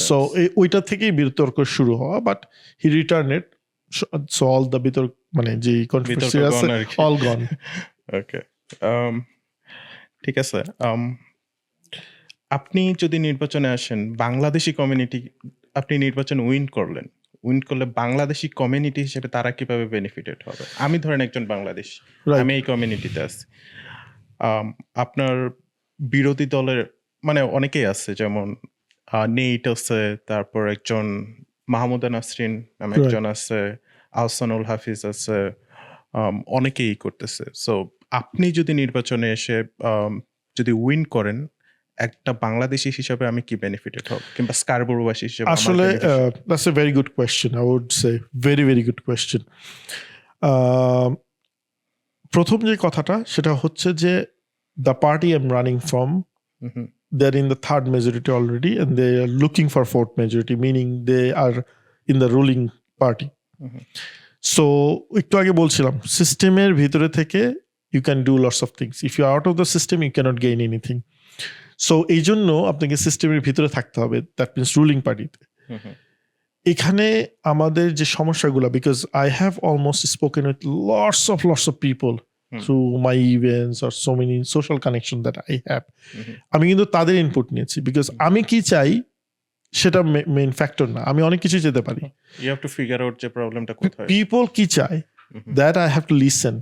So ওইটা থেকেই বিতর্ক শুরু হওয়া, but he return it, so all the বিতর্ক মানে যে কনট্রোভার্সি আছে অল গন। ওকে, ঠিক আছে। আপনি যদি নির্বাচনে আসেন, বাংলাদেশি কমিউনিটি, আপনি নির্বাচন উইন করলে বাংলাদেশি কমিউনিটি হিসেবে তারা কিভাবে বেনিফিটেড হবে? আমি ধরেন একজন বাংলাদেশি, আমি এই কমিউনিটিতে আছি, আপনার বিরোধী দলের মানে অনেকেই আছে, যেমন নেইট আছে, তারপর একজন মাহমুদা নাসরিন নামে একজন আছে, আহসানুল হাফিজ আছে, অনেকেই করতেছে। সো আপনি যদি নির্বাচনে এসে যদি উইন করেন, একটা বাংলাদেশি হিসাবে আমি কি বেনিফিটেড হব, কিংবা স্কারবোরোবাসী হিসেবে? আসলে that's a very good question, I would say very very good question. প্রথম যে কথাটা সেটা হচ্ছে যে the party I'm running from, they're in the third majority already and they are looking for fourth majority, meaning they are in the ruling party. So একটু আগে বলছিলাম সিস্টেমের ভিতরে থেকে you can do lots of things, if you are out of the system you cannot gain anything. So এই জন্য আপনাকে সিস্টেমের ভিতরে থাকতে হবে, দ্যাট মিনস রুলিং পার্টিতে। এখানে আমাদের যে সমস্যাগুলো, because I have almost spoken with lots of people through my events or so many social connection that I have, আমি কিন্তু তাদের ইনপুট নিয়েছি, বিকজ আমি কি চাই সেটা মেইন ফ্যাক্টর না, আমি অনেক কিছু যেতে পারি, you have to figure out যে প্রবলেমটা কোথায়, পিপল কি চায়, that I have to listen,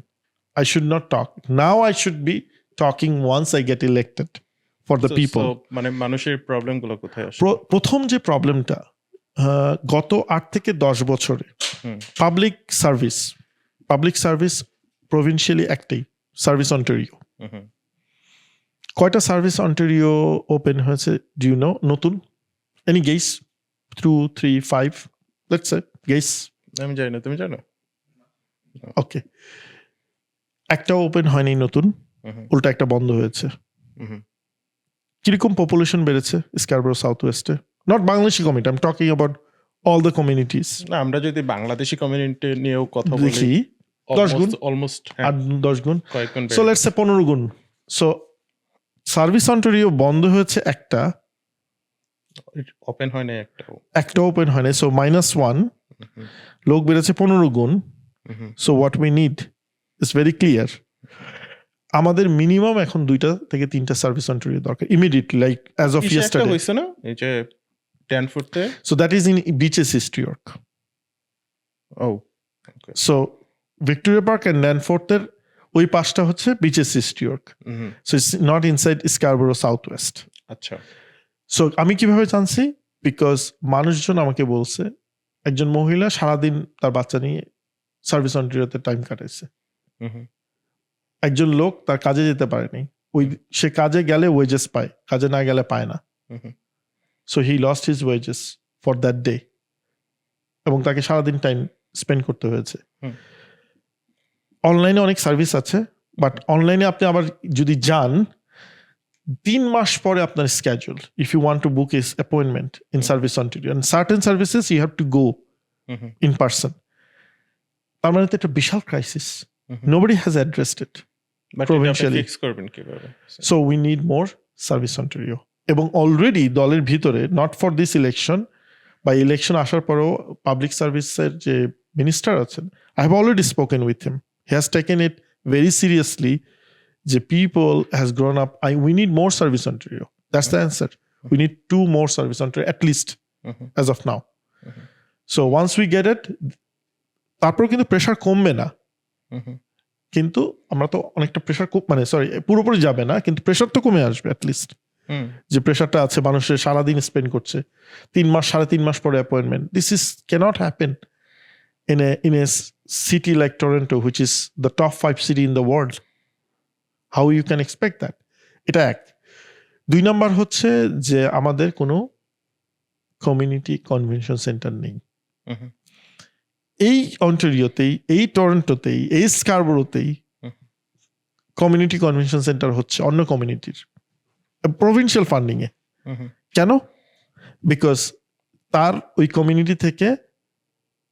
I should not talk, now I should be talking once I get elected for the people. মানে মানুষের প্রবলেমগুলো কোথায় আসে? প্রথম যে প্রবলেমটা গত 8 থেকে 10 বছরে পাবলিক সার্ভিস প্রভিন্সিয়ালি একটাই, সার্ভিস অন্টারিও। কয়টা সার্ভিস অন্টারিও ওপেন হয়েছে ডু ইউ নো? নতুন any guess? 2, 3, 5 let's say guess. আমি জানি না, তুমি জানো? ওকে, একটা ওপেন হয়নি নতুন, উল্টা একটা বন্ধ হয়েছে। কিরকম পপুলেশন বেড়েছে স্কারবোরো সাউথ ওয়েস্টে? Not Bangladeshi community, I am talking about all the communities. না, আমরা যদি বাংলাদেশি কমিউনিটি নিয়েও কথা বলি, দেখি 10 গুণ। অলমোস্ট 10 গুণ। কয়েক গুণ সো লেটস সে 15 গুণ। সো সার্ভিস অন্টারিও বন্ধ হয়েছে একটা ওপেন হয় না একটাও। ওপেন হয় না, সো -1, লোক বেড়েছে 15 গুণ। So what we need is very clear. আমাদের মিনিমাম এখন 2টা থেকে 3টা সার্ভিস অন্টারিও দরকার ইমিডিয়েটলি, লাইক অ্যাজ অফ ইসে একটা ইয়েস্টারডে। হইছে না এই যে ড্যানফোর্ডে? So that is in Beaches East York. ও সো ভিক্টোরিয়া পার্ক অ্যান্ড ড্যানফোর্থের ওই পাশটা হচ্ছে Beaches East York. So it's not inside Scarborough south West. আচ্ছা। সো আমি কিভাবে জানছি? বিকজ মানুষজন আমাকে বলছে একজন মহিলা সারাদিন তার বাচ্চা নিয়ে সার্ভিস অন্টারিওতে টাইম কাটাইছে। একজন লোক তার কাজে যেতে পারেনি, সে কাজে গেলে ওয়েজেস পায়, কাজে না গেলে পায় না। So he lost his wages for that day, এবং তাকে সারাদিন টাইম স্পেন্ড করতে হয়েছে। অনলাইনে অনেক সার্ভিস আছে, বাট অনলাইনে আপনি আবার যদি যান 3 মাস পরে আপনার schedule, if you want to book is appointment in Service Ontario, and certain services you have to go in person. তার মানে তো একটা বিশাল crisis, nobody has addressed it provincially. Fix করবেন কিভাবে? So we need more service Ontario. এবং অলরেডি দলের ভিতরে, নট ফর দিস ইলেকশন বা ইলেকশন আসার পরেও, পাবলিক সার্ভিসের যে মিনিস্টার আছেন, I have already spoken with him, he has taken it very seriously, যে people has grown up, we need more service Ontario, that's the answer. We need 2 more service Ontario at least as of now. So once we get it, তারপর কিন্তু প্রেশার কমবে না, কিন্তু আমরা তো অনেকটা প্রেশার, মানে সরি পুরোপুরি যাবে না, কিন্তু প্রেশার তো কমে আসবে অ্যাটলিস্ট। যে প্রেশারটা আছে, মানুষের সারাদিন স্পেন্ড করছে, 3 মাস 3.5 মাস পরে appointment, this is cannot happen in a city like Toronto, which is the top 5 city in the world. How you can expect that? এটা এক। 2 নাম্বার হচ্ছে যে আমাদের কোনো কমিউনিটি কনভেনশন সেন্টার নেই। এই অন্টারিওতেই, এই টরন্টোতেই, এই স্কারবোরোতেই কমিউনিটি কনভেনশন সেন্টার হচ্ছে অন্য কমিউনিটির প্রভিন্সিয়াল ফান্ডিং এ। কেন? বিকজ তার ওই কমিউনিটি থেকে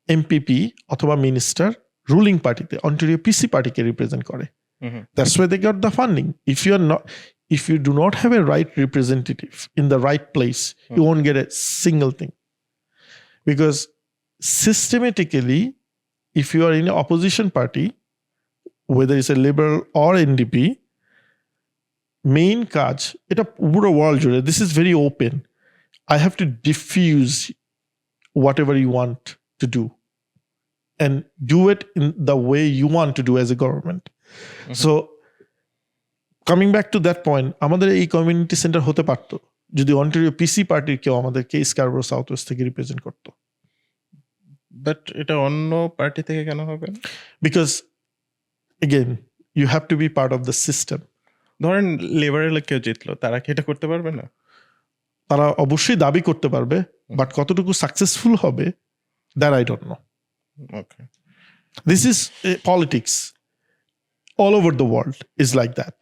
এমপিপি অথবা মিনিস্টার রুলিং পার্টিতে, অন্টারিও পিসি পার্টিকে রিপ্রেজেন্ট করে। That's why they got the funding. If you do not have a right representative in the right place, you won't get a single thing. Because systematically, if you are in an opposition party, whether it's a liberal or NDP, main কাজ, এটা পুরো ওয়ার্ল্ড জুড়ে, this is very open. I have to diffuse whatever you want to do and do it in the way you want to do as a government. So coming back to that point, আমাদের এই কমিউনিটি সেন্টার হতে পারতো যদি অন্টারিও পিসি পার্টির কেউ আমাদেরকে স্কারবোরো সাউথ ওয়েস্ট থেকে রিপ্রেজেন্ট করতো। বাট এটা অন্য পার্টি থেকে কেন হবে? Because again you have to be part of the system. ধরেন লিবারেল কেউ জিতলো, তারা কি এটা করতে পারবে না? তারা অবশ্যই দাবি করতে পারবে, বাট কতটুকু সাকসেসফুল হবে that I don't no. Okay, this is politics all over the world is like that.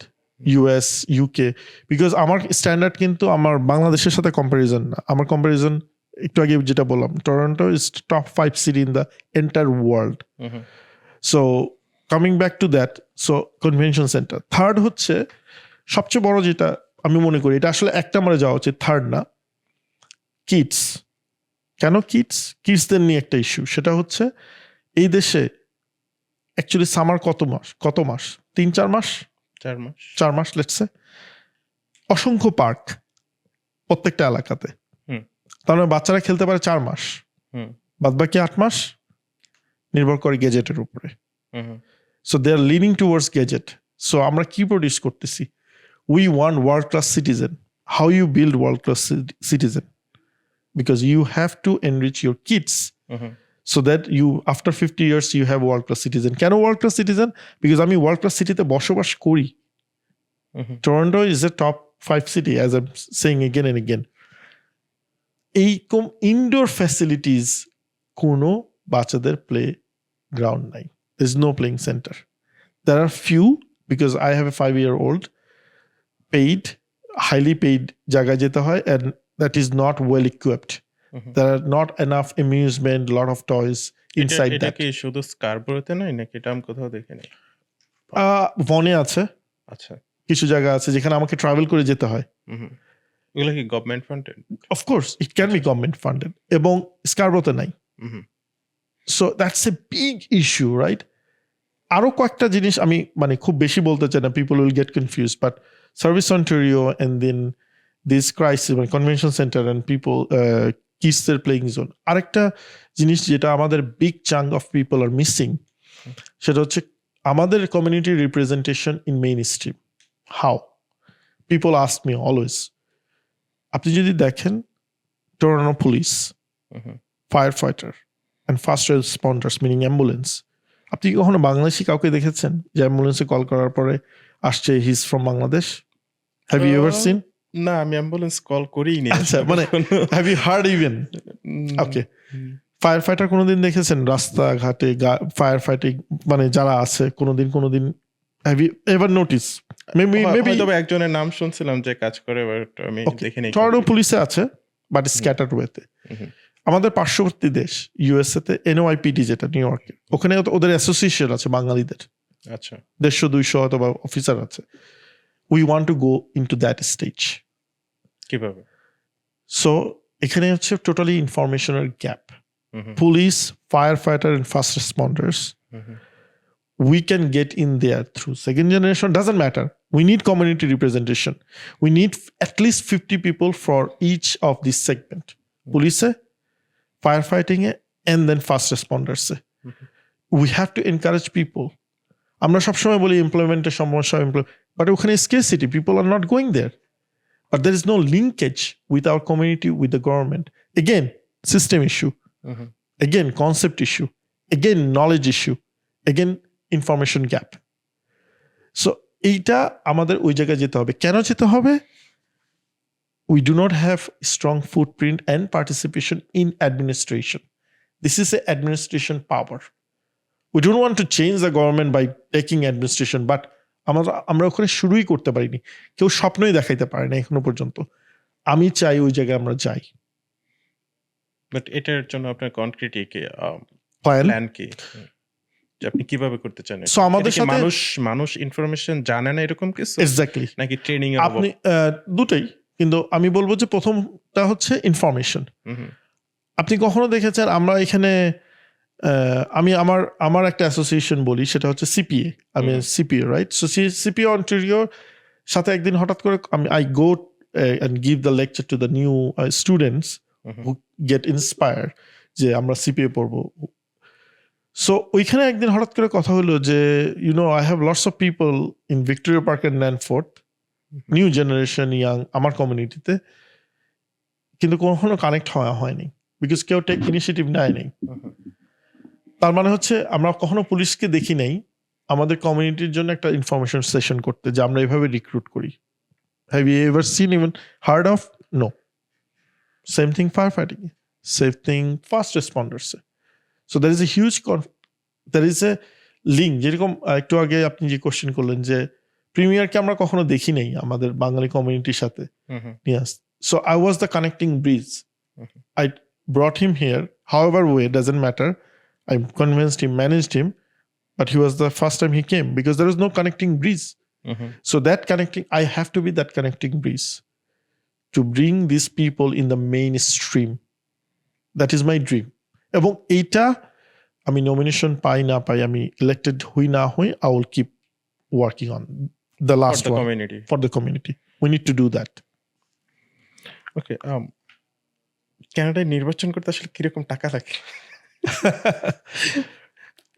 US, UK, because আমার স্ট্যান্ডার্ড কিন্তু আমার বাংলাদেশের সাথে কম্পারিজন না, আমার কম্পারিজন একটু আগে যেটা বললাম, Toronto is top 5 city in the entire world. So coming back to that, so convention centre. Third হচ্ছে সবচেয়ে বড়, যেটা আমি মনে করি এটা আসলে এক নম্বরে যাওয়া উচিত, থার্ড না, কিডস। কেন কিডস? কিডসদের নিয়ে একটা ইস্যু, সেটা হচ্ছে এই দেশে অ্যাকচুয়ালি সামার কত মাস 3-4 মাস, 4 মাস লেটসে, অসংখ্য পার্ক প্রত্যেকটা এলাকাতে। তার মানে বাচ্চারা খেলতে পারে 4 মাস, বাদ বাকি 8 মাস নির্ভর করে গেজেটের উপরে। So they are leaning towards gadget. So আমরা কি প্রডিউস করতেছি? We want world class citizen. How you build world class citizen? Because you have to enrich your kids so that you after 50 years you have world class citizen. কেন world class citizen? Because আমি world class cityতে বসবাস করি। Toronto is a top 5 city, as I'm saying again and again. এই ইনডোর ফ্যাসিলিটিস, কোনো বাচ্চাদের প্লে গ্রাউন্ড নাই, there's no playing center. There are few, because I have a 5-year-old, paid, highly paid জায়গায় যেতে হয়, and that is not well equipped. There are not enough amusement, lot of toys inside এটা that. কি শুধু স্কারবোরোতে নাই নাকি এটা আমি কোথাও দেখিনি? ভনে আছে, আচ্ছা। কিছু জায়গা আছে যেখানে আমাকে ট্রাভেল করে যেতে হয়। হুম। এগুলো কি government funded? Of course it can be government funded, এবং স্কারবোতে নাই। হুম। So that's a big issue, right? আরো কয়েকটা জিনিস আমি মানে খুব বেশি বলতে চাই না, people will get confuse, but Service Ontario and then this crisis মানে কনভেনশন সেন্টার এন্ড পিপল কিডসের প্লেইং জোন। আরেকটা জিনিস যেটা আমাদের big chunk of people are missing, সেটা হচ্ছে আমাদের community representation in mainstream. How people ask me always, আপনি যদি দেখেন Toronto police, fire fighter and first responders meaning ambulance, আপনি কি কখনো বাংলাদেশি কাউকে দেখেছেন যে অ্যাম্বুলেন্সে কল করার পরে আসছে he is from Bangladesh? Have you ever seen? না, আমি অ্যাম্বুলেন্স কল করিই নি। আচ্ছা, মানে have you heard even? Okay, firefighter কোনোদিন দেখেছেন রাস্তাঘাটে ফায়ার ফাইটিং মানে যারা আছে কোনোদিন have you ever notice? Maybe তবে একজনের নাম শুনছিলাম যে কাজ করে, বাট আমি দেখিনি। টরন্টো পুলিশে আছে, বাট স্ক্যাটার্ড ওয়েতে। আমাদের পার্শ্ববর্তী দেশ ইউএসএ তে এনওআইপিডি, যেটা নিউ ইয়র্কে, ওখানে ওদের অ্যাসোসিয়েশন আছে বাঙালিদের, আচ্ছা 150-200 অথবা অফিসার আছে। We want to go into that stage. কিভাবে? সো এখানে হচ্ছে টোটালি ইনফরমেশনের gap. Police, fire fighter and first responders, we can get in there through second generation, doesn't matter. We need community representation. We need at least 50 people for each of this segment. Police, firefighting, and then fast responders. We have to encourage people. আমরা সবসময় বলি এমপ্লয়মেন্টের সমস্যা, বাট ওখানে scarcity, people are not going there. But there is no linkage with our community, with the government. Again, system issue. Again, concept issue. Again, knowledge issue. Again, information gap. So এইটা আমাদের ওই জায়গায় যেতে হবে। কেন যেতে হবে? We do not have strong footprint and participation in administration. This is a administration power. We don't want to change the government by taking administration, but আমরা ওখানে শুরুই করতে পারিনি, কেউ স্বপ্নই দেখাইতে পারে না এখনো পর্যন্ত। আমি চাই ওই জায়গায় আমরা যাই। বাট এটার জন্য আপনার কনক্রিট প্ল্যান কি? আপনি কিভাবে করতে চান? সো আমাদের সাথে মানুষ ইনফরমেশন জানে না এরকম কিছু, এক্স্যাক্টলি, নাকি ট্রেনিং? আপনি দুটোই, কিন্তু আমি বলবো যে প্রথমটা হচ্ছে ইনফরমেশন। আপনি কখনো দেখেছেন আমরা এখানে আমি আমার একটা অ্যাসোসিয়েশন বলি, সেটা হচ্ছে সিপিএ। আমি সিপিএ, রাইট? সো সিপিএ অন্টারিওর সাথে একদিন হঠাৎ করে I go and give the lecture to the new students who gate inspire যে আমরা সিপিএ পড়বো। সো ওইখানে একদিন হঠাৎ করে কথা হলো যে I have lots of people in Victoria Park and Landford, new generation, young, আমার কমিউনিটিতে, কিন্তু কখনো কানেক্ট হয়নি, বিকজ কেউ টেক ইনিশিয়েটিভ নেয়নি। তার মানে হচ্ছে আমরা কখনো পুলিশকে দেখি নাই আমাদের কমিউনিটির জন্য একটা ইনফরমেশন সেশন করতে, যে আমরা এভাবে রিক্রুট করি। Have you ever seen, even heard of? No. Same thing fire fighting, same thing first responders. So there is a huge there is a link. যেরকম একটু আগে আপনি যে কোশ্চেন করলেন যে প্রিমিয়ারকে আমরা কখনো দেখি নাই আমাদের বাঙালি কমিউনিটির সাথে নিয়ে আস। So I was the connecting bridge. I brought him here, however way, doesn't matter. I convinced him, managed him, but he was the first time he came because there was no connecting breeze. So that connecting, I have to be that connecting breeze to bring these people in the mainstream. That is my dream. এবং এইটা আমি নমিনেশন পাই না পাই, আমি ইলেক্টেড হই না হই, I will keep working on the last one for the community. We need to do that. Okay. কানাডায় নির্বাচন করতে আসলে কিরকম টাকা লাগে?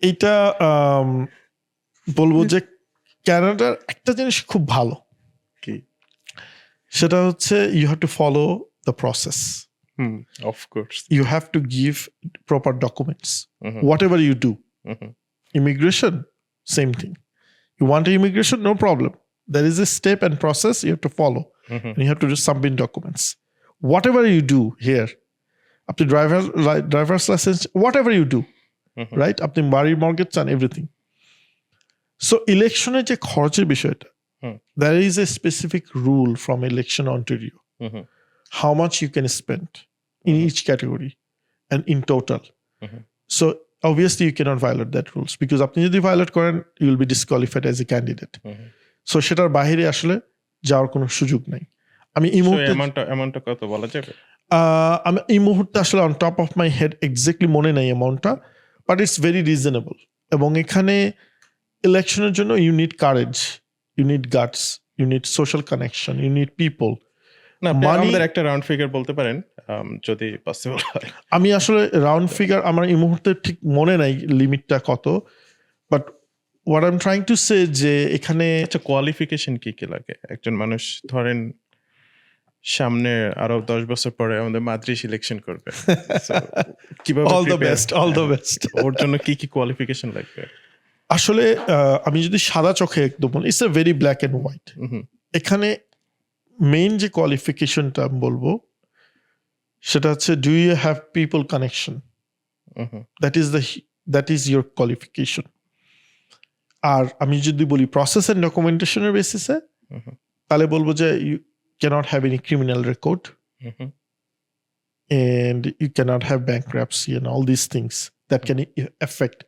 এইটা বলবো যে কানাডার একটা জিনিস খুব ভালো, কি? সেটা হচ্ছে you have to follow the process. Of course. You have to give proper documents. Whatever you do. Immigration, same thing. You want immigration, no problem. There is a step and process you have to follow. And you have to just submit documents. Whatever you do here, up to driver's license, whatever you do, right? Up to bari mortgage and everything. So election je khorcher bishoyta. There is a specific rule from Election Ontario. How much you can spend in each category and in total. So obviously you cannot violate that rules because আপনি যদি ভায়োলেট করেন you will be disqualified as a candidate. So সেটার বাইরে আসলে যাওয়ার কোনো সুযোগ নাই। আমি এই মুহূর্তে অ্যামাউন্টটা কত বলা যাবে? আমি এই মুহূর্তে আসলে on top of my head exactly মনে নাই অ্যামাউন্টটা, বাট ইটস ভেরি রিজনেবল। এবং এখানে ইলেকশনের জন্য you need courage, you need guts, you need social connection, you need people. না, আপনি Money- আমাদের একটা রাউন্ড ফিগার বলতে পারেন যদি পসিবল হয়। আমি আসলে রাউন্ড ফিগার আমার এই মুহূর্তে ঠিক মনে নাই লিমিটটা কত, but what I am trying to say যে এখানে আচ্ছা, কোয়ালিফিকেশন কি কি লাগে? একজন মানুষ ধরেন সামনে আরো 10 বছর পরে আমাদের মাদ্রিস ইলেকশন করবে, So, কিভাবে all the prepare- best, all the best. ওর জন্য কি কি কোয়ালিফিকেশন লাগবে? আসলে আমি যদি সাদা চোখে একদম বলি, it's a very black and white. হুম, এখানে মেইন যে কোয়ালিফিকেশনটা আমি বলবো সেটা হচ্ছে do you have people connection, hmm, that is your qualification. আর আমি যদি বলি প্রসেস অ্যান্ড ডকুমেন্টেশনের বেসিসে, হুম, তাহলে বলবো যে you cannot have any criminal record hmm. and you cannot have bankruptcy and all these things that can affect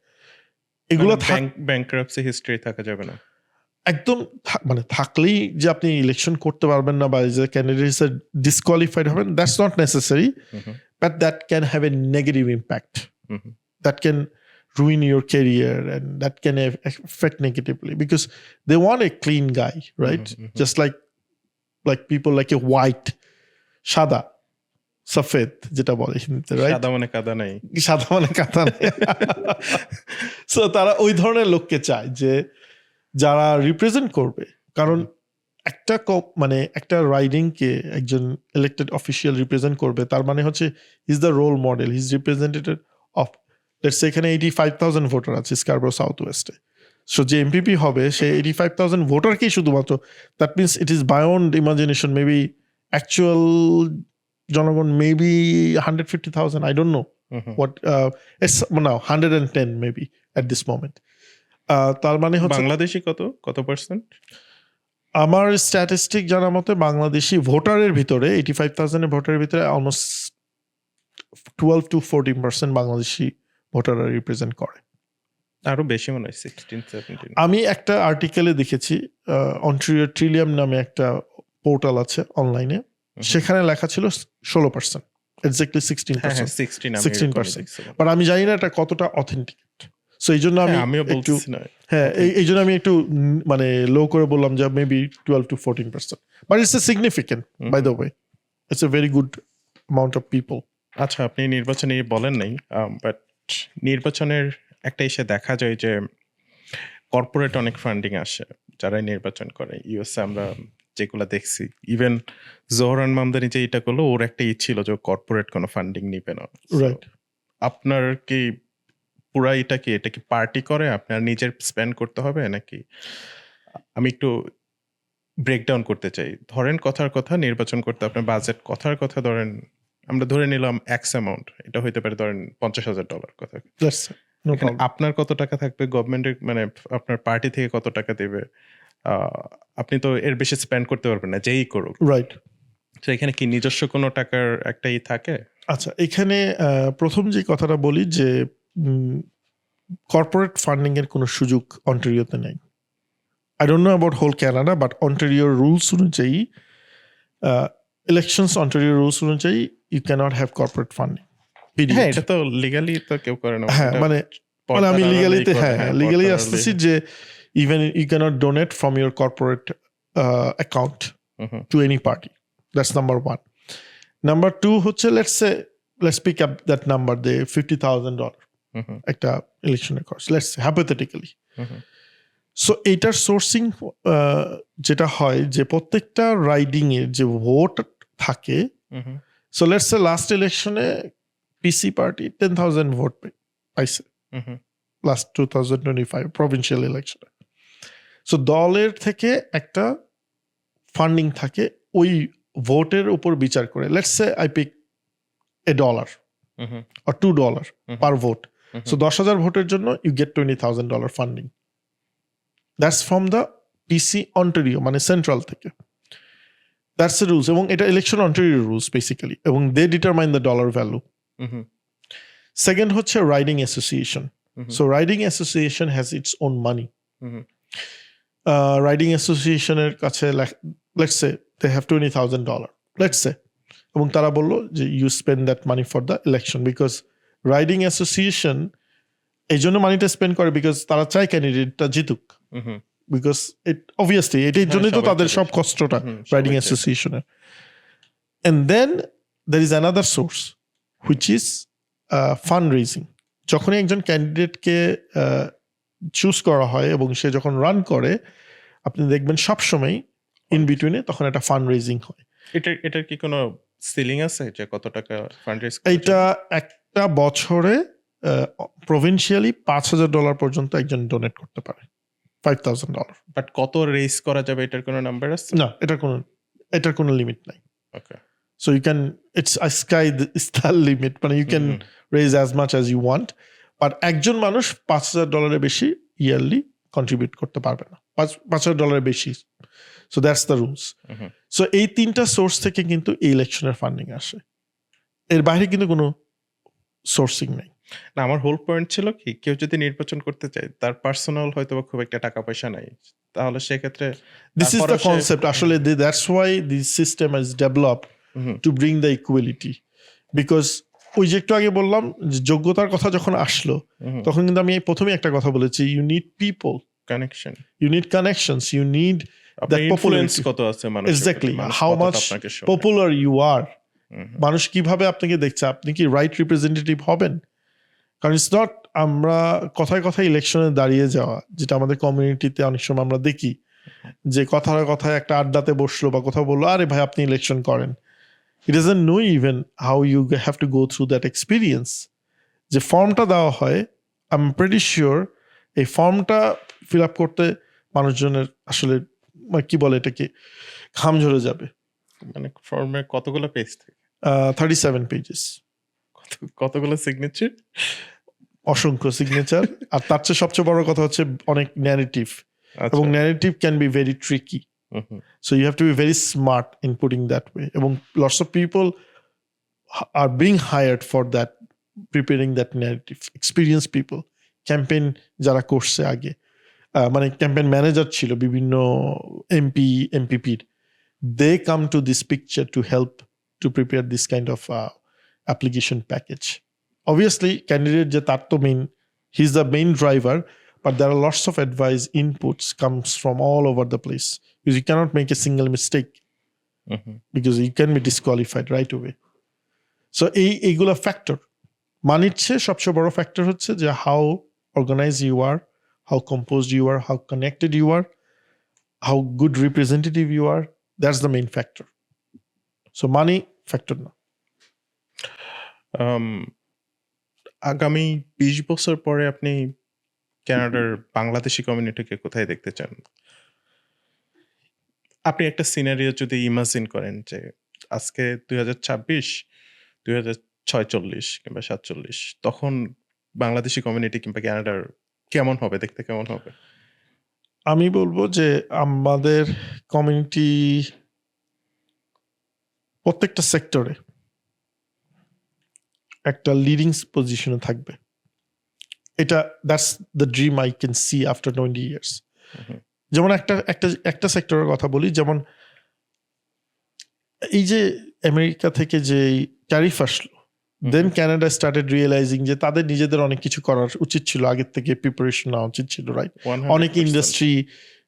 এগুলো ব্যাংক্রাপসি হিস্ট্রি থাকা যাবে না। একদম মানে থাকলেই যে আপনি ইলেকশন করতে পারবেন না বা যে ক্যান্ডিডেটস ডিসকোয়ালিফাইড হবেন, that's not necessary, hmm, but that can have a negative impact, hmm, that can ruin your career and that can affect negatively because they want a clean guy, right? Just like people like a white, সাদা সফেদ যেটা বলে হিন্দিতে, রাইট? সাদা মানে কাদা নাই। সাদা মানে কাঁথা নেই। সো তারা ওই ধরনের লোককে চায় যে যারা রিপ্রেজেন্ট করবে, কারণ একটা মানে একটা রাইডিংকে একজন ইলেক্টেড অফিসিয়াল রিপ্রেজেন্ট করবে, তার মানে হচ্ছে is the role model, is representative of, let's say এখানে 85,000 ভোটার আছে স্কারবো সাউথ ওয়েস্টে। সো যে এমপিপি হবে সে 85,000 ভোটারকেই শুধুমাত্র, that means it is beyond imagination, maybe actual জনগণ maybe 150,000, I don't know what it's now 110 maybe at this moment. তার মানে হচ্ছে বাংলাদেশি কত পার্সেন্ট? আমার স্ট্যাটিস্টিক জানা মতে বাংলাদেশি ভোটারের ভিতরে 85,000 ভোটারের ভিতরে অলমোস্ট 12 to 14% বাংলাদেশি ভোটাররা রিপ্রেজেন্ট করে। আরো বেশি মনে হয় 16-17। আমি একটা আর্টিকেলে দেখেছি, অন্টারিও ট্রিলিয়াম নামে একটা পোর্টাল আছে অনলাইনে, সেখানে লেখা ছিল 16%, এক্স্যাক্টলি 16%, 16%, বাট আমি জানি না এটা কতটা অথেন্টিক। সো এই জন্য আমিও একটু বলছি না। হ্যাঁ, এই জন্য আমি একটু মানে লো করে বললাম যে maybe 12 to 14%, but it's a significant, by the way it's a very good amount of people. আচ্ছা, আপনি নির্বাচনে বলেন নাই, বাট নির্বাচনের একটা এসে দেখা যায় যে কর্পোরেট অনেক ফান্ডিং আসে যারাই নির্বাচন করে। ইউএসএ আমরা যেগুলো দেখছি, ইভেন জোহরান মামদানি যে এটা করলো, ওর একটা ছিল যে কর্পোরেট কোনো ফান্ডিং নিবে না। রাইট। আপনার কি পুরা এটা কি পার্টি করে, আপনার নিজের স্পেন্ড করতে হবে নাকি? আমি একটু ব্রেকডাউন করতে চাই। ধরেন কথার কথা নির্বাচন করতে আপনার বাজেট, কথার কথা ধরেন আমরা ধরে নিলাম এক্স অ্যামাউন্ট, এটা হইতে পারে ধরেন $50,000 কথা। এখানে আপনার কত টাকা থাকবে, গভর্নমেন্টের মানে আপনার পার্টি থেকে কত টাকা দেবে, আপনি তো এর বেশি স্পেন্ড করতে পারবেন না যেই করুক, রাইট। তো এখানে কি নিজস্ব কোনো টাকার একটাই থাকে? আচ্ছা, এখানে প্রথম যে কথাটা বলি যে কর্পোরেট ফান্ডিং এর কোনো সুযোগ অন্টারিওতে নেই। I don't know about whole Canada, but অন্টারিওর রুলস অনুযায়ী, ইলেকশনস অন্টারিও রুলস অনুযায়ী you cannot have corporate funding. হ্যাঁ, এটা তো লিগালি তো কেউ করে না। হ্যাঁ, মানে আমি লিগালিতে লিগালি আসতেছি যে even you cannot donate from your corporate account to any party. That's number one. Number two হচ্ছে let's pick up that number, the $50,000 একটা ইলেকশনের খরচ, লেটস হাইপোথেটিক্যালি। সো এইটার সোর্সিং যেটা হয় যে প্রত্যেকটা রাইডিং এর যে ভোট থাকে, সো লেটস সে লাস্ট ইলেকশনে পিসি পার্টি 10,000 ভোট পাইছে লাস্ট 2025 প্রভিন্সিয়াল ইলেকশনে। সো দলের থেকে একটা ফান্ডিং থাকে ওই ভোটের উপর বিচার করে। Let's say I pick $1 or $2 per vote. So 10,000 ভোটের জন্য you get $20,000 funding. That's from the PC Ontario, মানে সেন্ট্রাল থেকে। That's the rules, এবং এটা ইলেকশন অন্টারিও রুলস বেসিক্যালি, এবং they determine the dollar value. Second হচ্ছে riding association. So riding association has its own money. Riding অ্যাসোসিয়েশনের কাছে let's say they have $20,000, let's say, এবং তারা বললো যে you spend that money for the election, because riding association এই জন্য মানিটা স্পেন্ড করে বিকজ তারা চায় ক্যান্ডিডেটটা জিতুক, বিকজ ইট অবভিয়াসলি এটার জন্যই তো তাদের সব কষ্টটা রাইডিং অ্যাসোসিয়েশনের। And then there is another source which is fund raising. যখনই একজন ক্যান্ডিডেটকে চুজ করা হয় এবং সে যখন রান করে, আপনি দেখবেন সবসময় ইন বিটুইনে তখন একটা ফান্ড রেজিং হয়। এটার কি কোনো সিলিং আছে যে কত টাকা ফান্ড রেজ? এইটা একটা বছরে প্রভিন্সিয়ালি $5,000 পর্যন্ত একজন ডোনেট করতে পারে, $5,000। বাট কত রেজ করা যাবে এটার কোনো নাম্বার আছে? না, এটার কোনো লিমিট নাই। Okay, so you can, it's sky is the limit, মানে you can raise as much as you want, but একজন মানুষ $5,000 বেশি ইয়ারলি কন্ট্রিবিউট করতে পারবে না, $5,000 বেশি। So that's the rules. So এই তিনটা সোর্স থেকে কিন্তু এই ইলেকশনের ফান্ডিং আসে, এর বাইরে কিন্তু কোনো সোর্সিং নেই। না, আমার হোল পয়েন্ট ছিল কি, কেউ যদি নির্বাচন করতে চায় তার পার্সোনাল হয়তো খুব একটা টাকা পয়সা নাই, তাহলে সেক্ষেত্রে দিস ইজ দ্য কনসেপ্ট আসলে, that's why this system is developed to bring the equality. Because ওই যে একটু আগে বললাম যে যোগ্যতার কথা যখন আসলো, তখন কিন্তু আমি প্রথমে একটা কথা বলেছি, you need people connection, you need connections, you need আপনার that ইনফ্লুয়েন্স popularity. কত আছে মানুষের Exactly, প্রতি, মানুষ how কতটা much আপনাকে শোনে। popular you are, মানুষ কিভাবে আপনাকে দেখছে, আপনি কি রাইট রিপ্রেজেন্টেটিভ হবেন। কারণ ইটস নট আমরা কথায় কথায় ইলেকশনে দাঁড়িয়ে যাওয়া, যেটা আমাদের কমিউনিটিতে অনেক সময় আমরা দেখি যে কথায় কথায় একটা আড্ডাতে বসলো বা কোথাও বললো আরে ভাই আপনি ইলেকশন করেন, it doesn't know even how you have to go through that experience. যে ফর্মটা দেওয়া হয়, I'm pretty sure এই ফর্মটা ফিল আপ করতে মানুষজনের আসলে কি বলে এটাকে ঘাম ঝরে যাবে। মানে ফর্মে কতগুলো পেজ থাকে? 37 পেজেস, কতগুলো সিগনেচার, অসংখ্য সিগনেচার। আর তার চেয়ে সবচেয়ে বড় কথা হচ্ছে অনেক ন্যারেটিভ, এবং narrative can be very tricky. So you have to be very smart in putting that way. এবং lots of people are being hired for that, preparing that narrative. Experienced people, campaign যারা করছে আগে, মানে ক্যাম্পেইন ম্যানেজার ছিল বিভিন্ন এমপিপির, they come to this picture to help to prepare this kind of application package. Obviously, candidate যে তার তো main, he's the main driver, but there are lots of advice, inputs comes from all over the place. Because you cannot make a single mistake, because you can be disqualified right away. So এইগুলো ফ্যাক্টর, মানির চেয়ে সবচেয়ে বড় ফ্যাক্টর হচ্ছে যে how organized you are, how composed you are, how connected you are, how good representative you are. That's the main factor. So money factor না। আগামী 20 বছর পরে আপনি কানাডার বাংলাদেশি কমিউনিটিকে কোথায় দেখতে চান? আপনি একটা সিনারিও যদি ইমাজিন করেন যে আজকে 2026, 2046 কিংবা 47, তখন বাংলাদেশি কমিউনিটি কিংবা কানাডার কেমন হবে, দেখতে কেমন হবে? আমি বলবো যে আমাদের কমিউনিটি প্রত্যেকটা সেক্টরে একটা লিডিং পজিশনে থাকবে। এটা that's the dream I can see after 20 years. যেমন একটা সেক্টরের কথা বলি, যেমন এই যে আমেরিকা থেকে যে ট্যারিফ আসলো, দেন কানাডা স্টার্টেড রিয়েলাইজিং যে তাদের নিজেদের অনেক কিছু করার উচিত ছিল, আগের থেকে প্রিপারেশন নেওয়া উচিত ছিল, রাইট? অনেক ইন্ডাস্ট্রি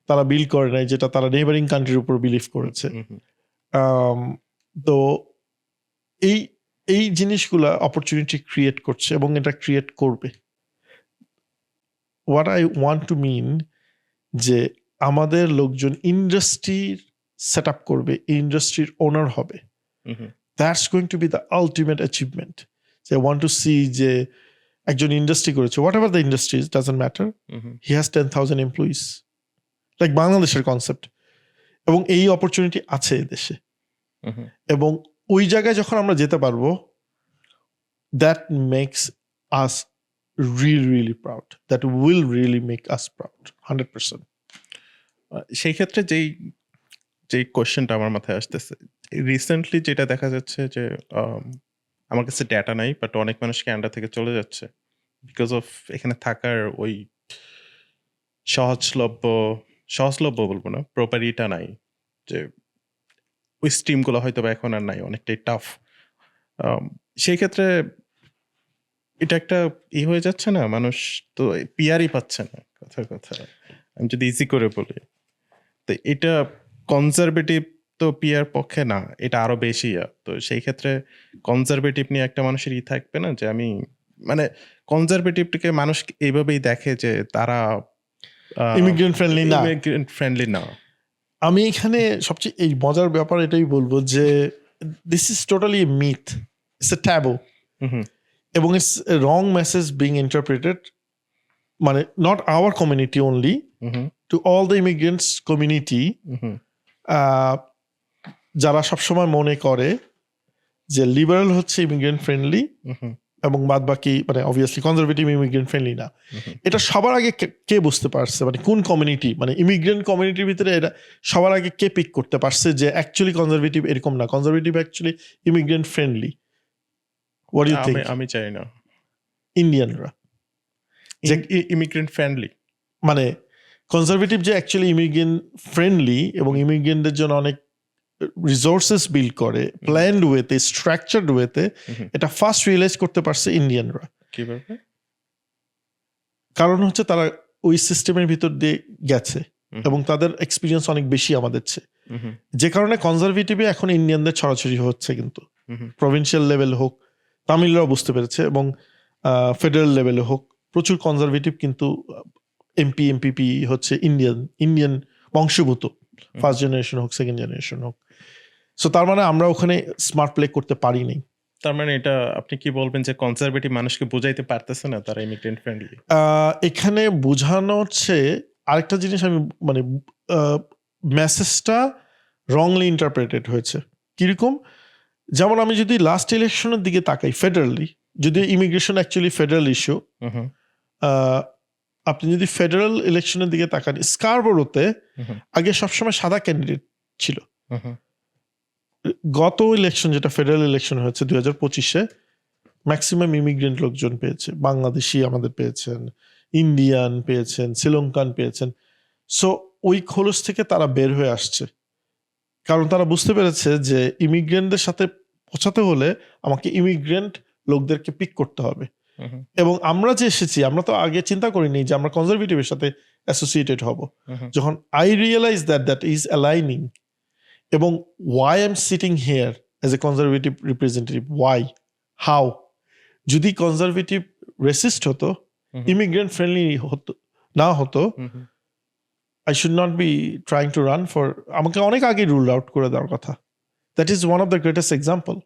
তারা বিল্ড করে নাই, যেটা তারা নেইবারিং কান্ট্রির উপর বিলিভ করেছে। তো এই জিনিসগুলা অপরচুনিটি ক্রিয়েট করছে এবং এটা ক্রিয়েট করবে। হোয়াট আই ওয়ান্ট টু মিন যে আমাদের লোকজন ইন্ডাস্ট্রির সেট আপ করবে, ইন্ডাস্ট্রির ওনার হবে। That's going to B the ultimate achievement. যে আই ওয়ান্ট টু সি যে একজন ইন্ডাস্ট্রি করেছে, what ever the industry doesn't matter, he has 10,000 employees, like বাংলাদেশের কনসেপ্ট। এবং এই অপরচুনিটি আছে এদেশে, এবং ওই জায়গায় যখন আমরা যেতে পারবো, that makes us really proud. That will really make us proud, 100%. সেই ক্ষেত্রে যেই কোয়েশ্চেনটা আমার মাথায় আসতেছে, রিসেন্টলি যেটা দেখা যাচ্ছে যে আমার কাছে ডেটা নাই, বাট অনেক মানুষ ক্যানাডা থেকে চলে যাচ্ছে বিকজ অফ এখানে থাকার ওই সহজলভ্য বলবো না, প্রপারিটা নাই, যে ওই স্ট্রিমগুলো হয়তো বা এখন আর নাই, অনেকটাই টাফ। সেই ক্ষেত্রে এটা একটা হয়ে যাচ্ছে না, মানুষ তো পিয়ারই পাচ্ছে না কথা আমি যদি ইজি করে বলি। তো এটা কনজারভেটিভ তো পিয়ার পক্ষে না, এটা আরো বেশি। তো সেই ক্ষেত্রে কনজারভেটিভ নিয়ে একটা মানুষের থাকবে না যে আমি মানে কনজারভেটিভকে মানুষ এইভাবেই দেখে যে তারা ইমিগ্রেন্ট ফ্রেন্ডলি না। আমি এখানে সবচেয়ে এই মজার ব্যাপার এটাই বলবো যে this is totally myth, it's a taboo, এবং it's a wrong message being interpreted, মানে not our community only, to all the immigrants community, যারা সবসময় মনে করে যে লিবারেল হচ্ছে ইমিগ্রেন্ট ফ্রেন্ডলি এবং বাদ বাকি মানে অবভিয়াসলি কনজারভেটিভ ইমিগ্রেন্ট ফ্রেন্ডলি না। এটা সবার আগে কে বুঝতে পারছে, মানে কোন কমিউনিটি, মানে ইমিগ্রেন্ট কমিউনিটির ভিতরে এটা সবার আগে কে পিক করতে পারছে যে অ্যাকচুয়ালি কনজারভেটিভ এরকম না, conservative actually immigrant friendly? What you think? আমি চাই না ইন্ডিয়ানরা যে ইমিগ্রেন্ট ফ্রেন্ডলি, মানে কনজারভেটিভ যে অ্যাকচুয়ালি ইমিগ্রেন্ট ফ্রেন্ডলি এবং ইমিগ্রেন্টদের জন্য অনেক রিসোর্সেস বিল্ড করে প্ল্যান্ড ওয়েতে, স্ট্রাকচারড ওয়েতে, এটা ফার্স্ট রিয়েলাইজ করতে পারছে ইন্ডিয়ানরা। কিভাবে? কারণ হচ্ছে তারা ওই সিস্টেমের ভিতর দিয়ে গেছে এবং তাদের এক্সপিরিয়েন্স অনেক বেশি আমাদের চেয়ে, যে কারণে কনজারভেটিভে এখন ইন্ডিয়ানদের ছড়াছড়ি হচ্ছে, কিন্তু প্রভিন্সিয়াল লেভেল হোক তামিলরাও বুঝতে পেরেছে এবং ফেডারেল লেভেলে হোক প্রচুর কনজারভেটিভ কিন্তু এমপিপি হচ্ছে ইন্ডিয়ান বংশভূত, ফার্স্ট জেনারেশন হোক সেকেন্ড জেনারেশন হোক। সো তার মানে আমরা ওখানে স্মার্ট প্লে করতে পারিনি। তার মানে এটা আপনি কি বলবেন যে কনজারভেটিভ মানুষকে বোঝাইতে পারতেছে না তারা ইমিগ্রেন্ট ফ্রেন্ডলি? এখানে বোঝানো হচ্ছে আরেকটা জিনিস, আমি মানে মেসেজটা রংলি ইন্টারপ্রেটেড হয়েছে। কিরকম? যেমন আমি যদি লাস্ট ইলেকশনের দিকে তাকাই ফেডারেলি, যদি ইমিগ্রেশন অ্যাকচুয়ালি ফেডারেল ইস্যু, আপনি যদি ফেডারেল ইলেকশনের দিকে তাকান, স্কারবোরোতে আগে সবসময় সাদা ক্যান্ডিডেট ছিল। গত ইলেকশন যেটা ফেডারেল ইলেকশন হয়েছে 2025-এ, ম্যাক্সিমাম ইমিগ্রেন্ট লোকজন পেয়েছে, বাংলাদেশি আমাদের পেয়েছেন, ইন্ডিয়ান পেয়েছেন, শ্রীলঙ্কান পেয়েছেন। সো ওই খোলস থেকে তারা বের হয়ে আসছে, কারণ তারা বুঝতে পেরেছে যে ইমিগ্রেন্টদের সাথে পৌঁছাতে হলে আমাকে ইমিগ্রেন্ট লোকদেরকে পিক করতে হবে। এবং আমরা যে এসেছি, আমরা তো আগে চিন্তা করিনি যে আমরা কনজারভেটিভের সাথে অ্যাসোসিয়েটেড হব। যখন I realize that is aligning, এবং why I am sitting here as a Conservative representative, why, how? যদি কনজারভেটিভ রেসিস্ট হতো, ইমিগ্রেন্ট ফ্রেন্ডলি হতো না হতো, I should not be trying to run for, আমাকে অনেক আগে রুল আউট করে দেওয়ার কথা। That is one of the greatest example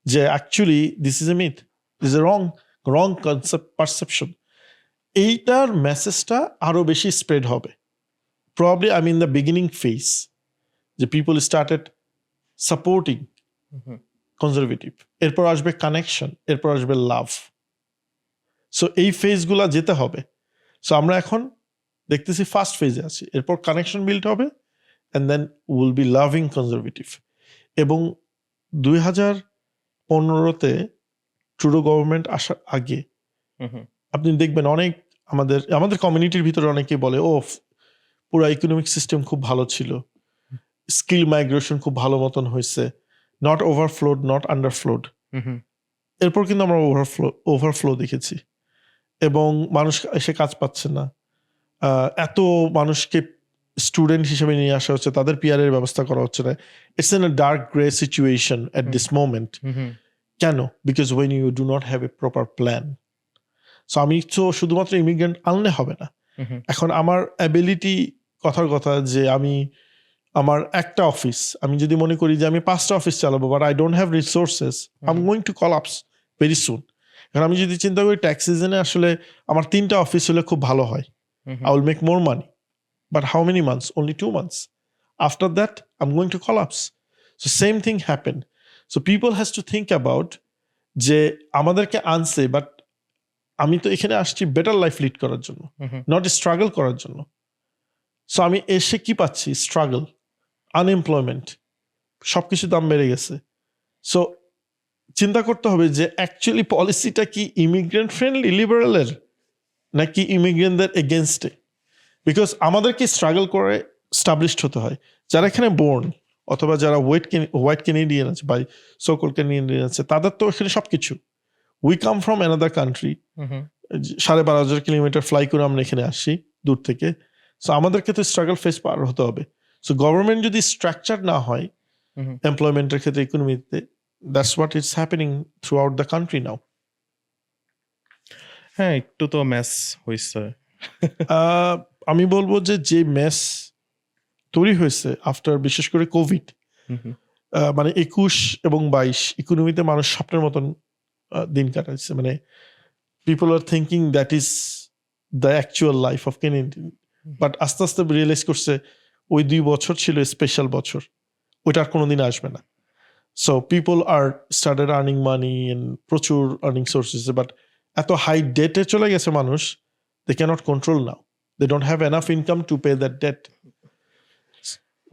যে actually this is a myth, this is a wrong concept perception. এইটার মেসেজটা আরো বেশি স্প্রেড হবে। Probably I'm in the beginning phase যে people started supporting conservative, এরপর আসবে কানেকশন, এরপর আসবে লাভ। সো এই ফেজগুলা যেতে হবে। সো আমরা এখন দেখতেছি ফার্স্ট ফেজে আছি, এরপর কানেকশন বিল্ড হবে and then will be loving conservative. এবং 2015-তে ট্রুডো গভর্নমেন্ট আসার আগে আপনি দেখবেন অনেক আমাদের কমিউনিটির ভিতরে অনেকে বলে, ও পুরো ইকোনমিক সিস্টেম খুব ভালো ছিল, স্কিল মাইগ্রেশন খুব ভালো মতন হয়েছে, নট ওভারফ্লোড, নট আন্ডারফ্লোড। এরপর কিন্তু আমরা ওভারফ্লো দেখেছি এবং মানুষ এসে কাজ পাচ্ছে না। এত মানুষকে স্টুডেন্ট হিসেবে নিয়ে আসা হচ্ছে, তাদের পিআরের ব্যবস্থা করা হচ্ছে না। It's in a dark grey situation at this moment. কেন? Because when you do not have a proper plan. So আমি তো শুধুমাত্র ইমিগ্রেন্ট আনলে হবে না। এখন আমার অ্যাবিলিটি, কথার কথা যে আমার একটা অফিস, আমি যদি মনে করি যে আমি 5টা অফিস চালাবো, but I don't have resources, I am going two collapse very soon. এখন আমি যদি চিন্তা করি ট্যাক্স সিজনে আসলে আমার 3টা অফিস হলে খুব ভালো হয়, I will make more money. But how many months? Only 2 months. After that, I'm going to collapse. So same thing happened. So people has to think about যে আমাদেরকে আনছে, বাট আমি তো এখানে আসছি বেটার লাইফ লিড করার জন্য, নট স্ট্রাগল করার জন্য। সো আমি এসে কি পাচ্ছি? স্ট্রাগল, আনএমপ্লয়মেন্ট, সবকিছু দাম বেড়ে গেছে। সো চিন্তা করতে হবে যে অ্যাকচুয়ালি পলিসিটা কি ইমিগ্রেন্ট ফ্রেন্ডলি লিবারেলের নাকি ইমিগ্রেন্টদের এগেনস্টে। বিকজ আমাদেরকে স্ট্রাগল করে স্টাবলিশড হতে হয়। যারা এখানে বোর্ন অথবা যারা হোয়াইট কেনেডিয়ান আছে বা সোকল কেনেডিয়ান আছে, তাদের তো এখানে সবকিছু। We come from another country, 12,500 kilometre fly করে আমরা এখানে আসি দূর থেকে। সো আমাদেরকে তো স্ট্রাগল ফেস পার হতে হবে। সো গভর্নমেন্ট যদি স্ট্রাকচার না হয় এমপ্লয়মেন্টের ক্ষেত্রে, ইকোনমিতে, that's what it's happening throughout the country now. হ্যাঁ, একটু তো ম্যাস হয়েছে। আমি বলবো যে মেস তৈরি হয়েছে আফটার, বিশেষ করে কোভিড, মানে 21 এবং 22 ইকোনমিতে মানুষ স্বপ্নের মতন দিন কাটাচ্ছে। মানে people are thinking that is the actual life of Canadian, but আস্তে আস্তে রিয়েলাইজ করছে ওই 2 বছর ছিল স্পেশাল বছর, ওইটা আর কোনোদিন আসবে না। So people are started earning money and প্রচুর আর্নিং সোর্সেস, বাট এত হাই ডেটে চলে গেছে মানুষ, they cannot control now. They don't have enough income to pay that debt.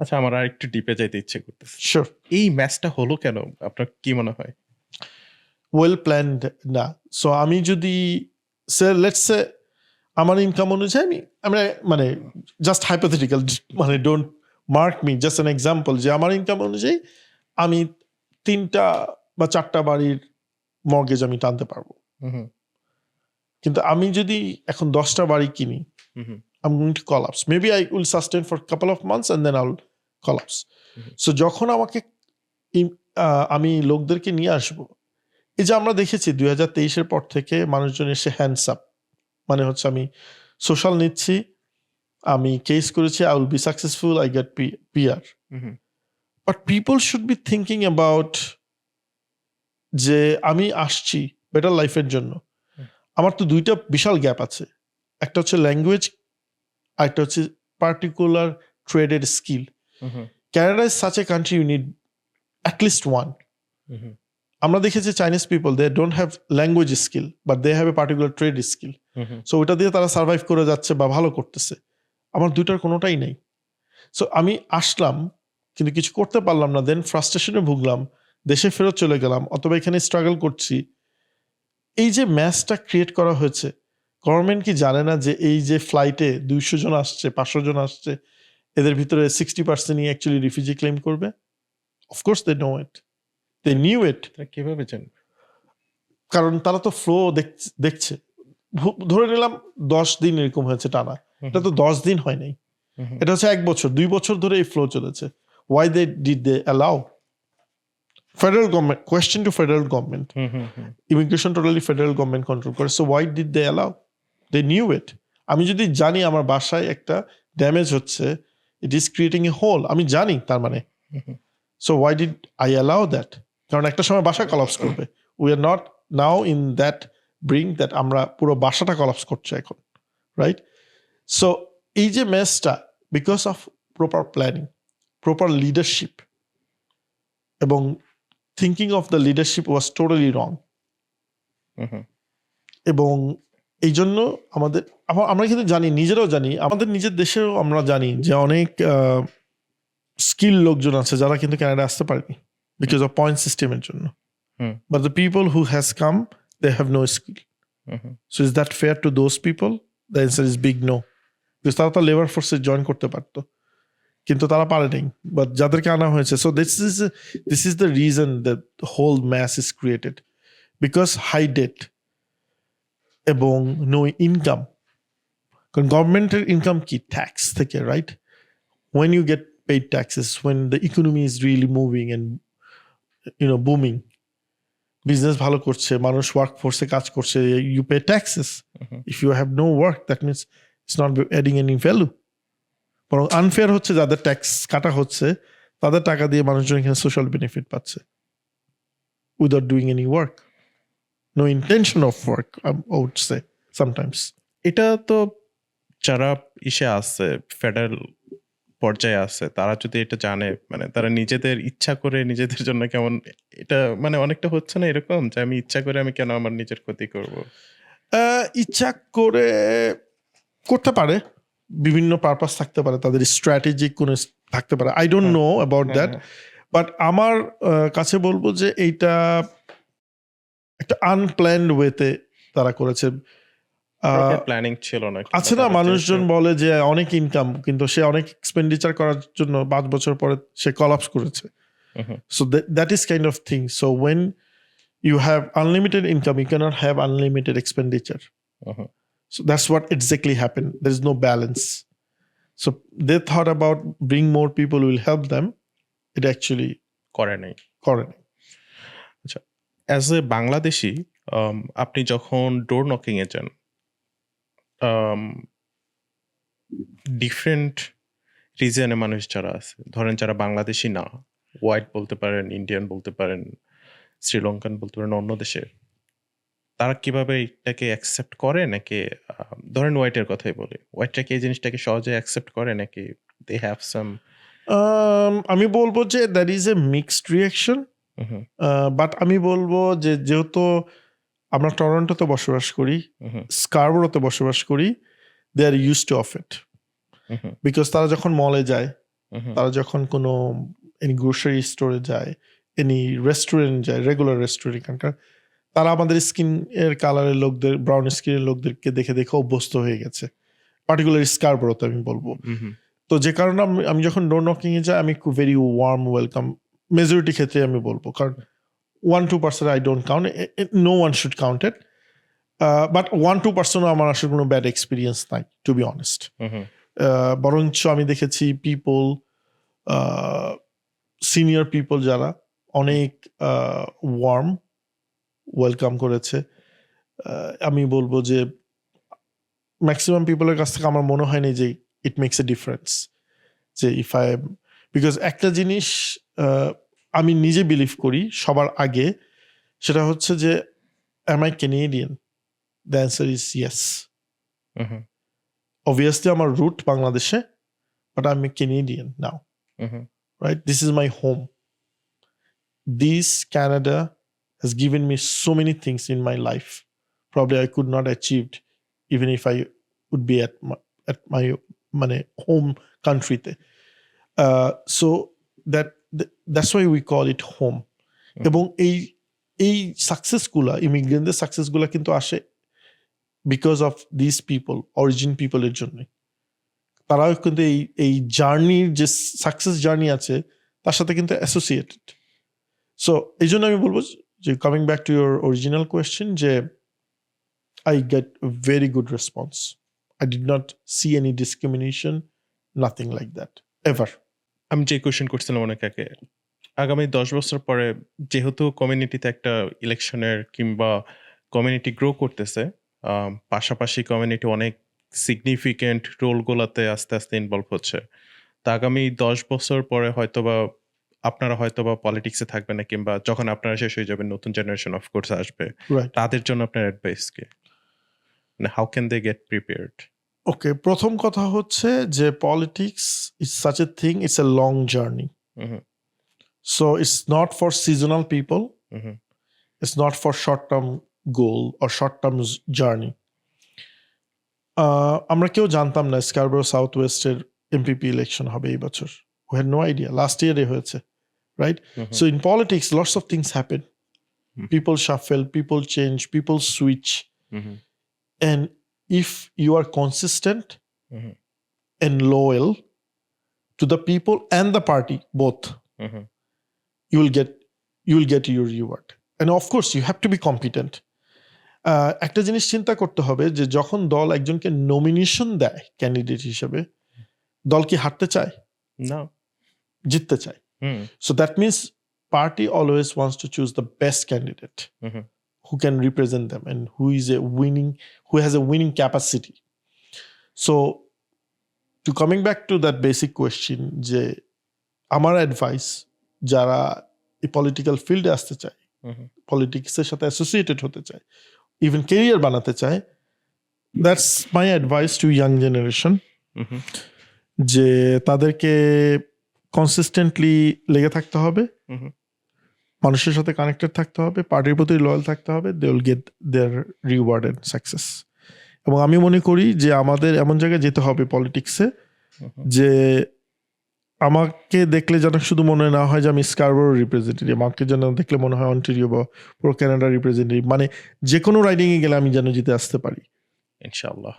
আচ্ছা, আমার আর একটু ডিপে যাইতে ইচ্ছে করতেছে। Sure. এই ম্যাচটা হলো কেন, আপনার কি মনে হয়? Well planned না। সো আমি যদি লেটস সে আমার ইনকাম অনুযায়ী আমরা মানে জাস্ট হাইপোথেটিক্যাল, মানে don't mark me, just an example, যে আমার ইনকাম অনুযায়ী আমি 3টা বা 4টা বাড়ির মর্গেজ আমি টানতে পারবো। কিন্তু আমি যদি এখন 10টা বাড়ি কিনি, I'm going to collapse. Maybe I will sustain for a couple of months and then I'll collapse. So যখন আমাকে আমি লোকদেরকে নিয়ে আসবো, এই যে আমরা দেখেছি 2023-এর পর থেকে মানুষজন এসে হ্যান্ডস আপ, মানে হচ্ছে আমি সোশ্যাল নিচ্ছি, আমি কেস করেছি, I will be successful, I get PR. But people should be thinking about যে আমি আসছি বেটার লাইফের জন্য। আমার তো 2টা বিশাল গ্যাপ আছে, একটা হচ্ছে ল্যাঙ্গুয়েজ, আরেকটা হচ্ছে particular traded skill. Canada is such a country, you need at least one. আমরা দেখেছি Chinese people, they don't have language skill but they have a particular trade skill. So ওইটা দিয়ে তারা সার্ভাইভ করে যাচ্ছে বা ভালো করতেছে। আমার 2টার কোনোটাই নেই। সো আমি আসলাম কিন্তু কিছু করতে পারলাম না, দেন ফ্রাস্ট্রেশনে ভুগলাম, দেশে ফেরত চলে গেলাম, অথবা এখানে স্ট্রাগল করছি। এই যে ম্যাচটা ক্রিয়েট করা হয়েছে, গভর্নমেন্ট কি জানে না যে এই যে ফ্লাইটে 200 জন আসছে, 500 জন আসছে, এদের ভিতরে 60%ই অ্যাকচুয়ালি রিফিউজি ক্লেম করবে? Of course they know it, they knew it. কিভাবে জানেন? কারণ তারা তো ফ্লো দেখছে। ধরে নিলাম 10 দিন এরকম হয়েছে টানা, এটা তো 10 দিন হয় নাই, এটা হচ্ছে 1 বছর 2 বছর ধরে এই ফ্লো চলেছে। Why did they allow? Federal government, question to federal government, immigration totally federal government control করে। So why did they allow? They knew it. আমি যদি জানি আমার বাসায় একটা ড্যামেজ হচ্ছে, it is creating a hole, আমি জানি তার মানে। So why did I allow that? কারণ একটা সময় বাসা কলাপস করবে। We are not now in that bring that আমরা পুরো বাসাটা কলাপস করছে এখন, রাইট? সো এই যে মেসটা, because of proper planning, proper leadership, এবং thinking of the leadership was totally wrong. এবং এই জন্য আমরা কিন্তু জানি, নিজেরাও জানি, আমাদের নিজের দেশেও আমরা জানি যে অনেক স্কিল লোকজন আছে যারা কিন্তু কানাডা আসতে পারেনি বিকজ অফ পয়েন্ট সিস্টেমের জন্য। But the people who has come, they have no skill. So is that fair to those people? The answer is big no. Because তারা তো লেবার ফোর্সে জয়েন করতে পারতো, কিন্তু তারা পারে নাই, বাট যাদেরকে আনা হয়েছে। So this is the reason that whole mass is created, because high debt এবং নো ইনকাম। কারণ গভর্নমেন্টের ইনকাম কি? ট্যাক্স থেকে, right? when you get paid taxes, when the economy is really moving and booming, business ভালো করছে, মানুষ ওয়ার্ক ফোর্সে কাজ করছে, you pay taxes. If you have no work, that means it's not adding any value. বরং আনফেয়ার হচ্ছে, যাদের ট্যাক্স কাটা হচ্ছে তাদের টাকা দিয়ে মানুষজন এখানে সোশ্যাল বেনিফিট পাচ্ছে without doing any work, no intention of work, I would say sometimes. এটা তো যারা আছে ফেডারেল পর্যায়ে আছে, তারা যদি এটা জানে, মানে তারা নিজেদের ইচ্ছা করে নিজেদের জন্য কেমন এটা মানে অনেকটা হচ্ছে না এরকম যে আমি ইচ্ছা করে আমি কেন আমার নিজের ক্ষতি করব? ইচ্ছা করে করতে পারে, বিভিন্ন পারপাস থাকতে পারে, তাদের স্ট্র্যাটেজিক কোনো থাকতে পারে, I don't know about that. But আমার কাছে বলবো যে এইটা একটা আনপ্ল্যান্ড ওয়েতে তারা করেছে। প্ল্যানিং ছিল না। আছে না, মানুষজন বলে যে অনেক ইনকাম, কিন্তু সে অনেক এক্সপেন্ডিচার করার জন্য 5 বছর পরে সে কলাপস করেছে। So that is kind of thing. So when you have unlimited income, you cannot have unlimited expenditure. So that's what exactly happened. There is no balance. So they thought about bring more people who will help them. It actually করে নাই। আচ্ছা, অ্যাজ এ বাংলাদেশি আপনি যখন ডোর নকিং এ যান, ডিফারেন্ট রিজনে মানুষ যারা আছে, ধরেন যারা বাংলাদেশি না, হোয়াইট বলতে পারেন, ইন্ডিয়ান বলতে পারেন, শ্রীলঙ্কান বলতে পারেন, অন্য দেশের, তারা কিভাবে এটাকে অ্যাকসেপ্ট করে? নাকি ধরেন হোয়াইটের কথাই বলি, হোয়াইটরা কি এই জিনিসটাকে সহজে অ্যাকসেপ্ট করে নাকি দে হ্যাভ সাম? আমি বলবো যে that is a mixed reaction. But আমি বলবো যে যেহেতু আমরা টরন্টোতে বসবাস করি, স্কারবোরোতে বসবাস করি, they are use to of it. Because তারা যখন মলে যায়, তারা যখন কোনো এনি গ্রোসারি স্টোরে যায়, এনি রেস্টুরেন্ট যায়, রেগুলার রেস্টুরেন্ট, এখানকার তারা আমাদের স্কিন এর কালারের লোকদের, ব্রাউন স্কিনের লোকদেরকে দেখে দেখে অভ্যস্ত হয়ে গেছে, পার্টিকুলারলি স্কারবোরোতে আমি বলবো। তো যে কারণে আমি যখন ডোর নকিং এ যাই, আমি খুব ভেরি ওয়ার্ম ওয়েলকাম মেজরিটি ক্ষেত্রে আমি বলবো। কারণ 1-2% I don't count, no one should count it, but 1-2% আমার আসলে কোনো ব্যাড এক্সপিরিয়েন্স নাই, টু বি অনেস্ট। বরঞ্চ আমি দেখেছি পিপল, সিনিয়র পিপল যারা অনেক ওয়ার্ম ওয়েলকাম করেছে। আমি বলবো যে ম্যাক্সিমাম পিপলের কাছ থেকে আমার মনে হয়নি যে ইট মেক্স এ ডিফারেন্স, যে ইফ আই, বিকজ একটা জিনিস আমি নিজে বিলিভ করি সবার আগে, সেটা হচ্ছে যে am I Canadian? The answer is yes. Obviously আমার root বাংলাদেশে, but I'm a Canadian now. Right? This is my home. This Canada has given me so many things in my life. Probably I could not achieve even if I would be at my home country. So that's why we call it home. এবং এই সাকসেসগুলা, ইমিগ্রেন্টদের সাকসেসগুলা কিন্তু আসে because of this people, origin পিপলের জন্য। তারাও কিন্তু এই জার্নির যে সাকসেস জার্নি আছে তার সাথে কিন্তু অ্যাসোসিয়েটেড। সো এই জন্য আমি বলবো যে coming back to your original question, যে I get very good response. I did not see any discrimination, nothing like that ever. আমি যে কোয়েশ্চেন করছিলাম অনেক আগে, আগামী 10 বছর পরে যেহেতু কমিউনিটিতে একটা ইলেকশনের কিংবা কমিউনিটি গ্রো করতেছে, পাশাপাশি কমিউনিটি অনেক সিগনিফিকেন্ট রোলগুলোতে আস্তে আস্তে ইনভলভ হচ্ছে, তা আগামী 10 বছর পরে হয়তোবা আপনারা হয়তোবা পলিটিক্সে থাকবেন না, কিংবা যখন আপনারা শেষ হয়ে যাবেন নতুন জেনারেশন অফ কোর্স আসবে, তাদের জন্য আপনার অ্যাডভাইস কি? মানে how can they get prepared? Okay, প্রথম কথা হচ্ছে যে politics is such a thing, it's a long journey. So it's not for seasonal people. It's not for short-term goal or short-term journey. আমরা কেউ জানতাম না স্কারবোরো সাউথ ওয়েস্টের এমপিপি ইলেকশন হবে এই বছর। We had no idea. Last year হয়েছে, right? So in politics, lots of things happen. People shuffle, people change, people switch. And if you are consistent and loyal to the people and the party, both, you will get your reward. And of course you have to be competent. একটা জিনিস চিন্তা করতে হবে যে যখন দল একজনকে নমিনেশন দেয় ক্যান্ডিডেট হিসেবে, দল কি হারতে চায়? না, জিততে চায়। So that means party always wants to choose the best candidate who can represent them and who has a winning capacity. So to coming back to that basic question, যে আমার অ্যাডভাইস যারা এই পলিটিক্যাল ফিল্ডে আসতে চায়, পলিটিক্সের সাথে অ্যাসোসিয়েটেড হতে চায়, ইভেন ক্যারিয়ার বানাতে চায়, that's my advice to young generation, যে তাদেরকে কনসিস্টেন্টলি লেগে থাকতে হবে, মানুষের সাথে কানেক্টেড থাকতে হবে, পার্টির প্রতি লয়াল থাকতে হবে, they will get their reward and success. এবং আমি মনে করি যে আমাদের এমন জায়গায় যেতে হবে পলিটিক্সে যে আমাকে দেখলে যেন শুধু মনে না হয় যে আমি স্কারবোরো রিপ্রেজেন্টেটিভ, আমাকে যেন দেখলে মনে হয় অন্টারিও বা পুরো কানাডা রিপ্রেজেন্টেটিভ, মানে যে কোনো রাইডিংয়ে গেলে আমি যেন জিতে আসতে পারি। ইনশাআল্লাহ।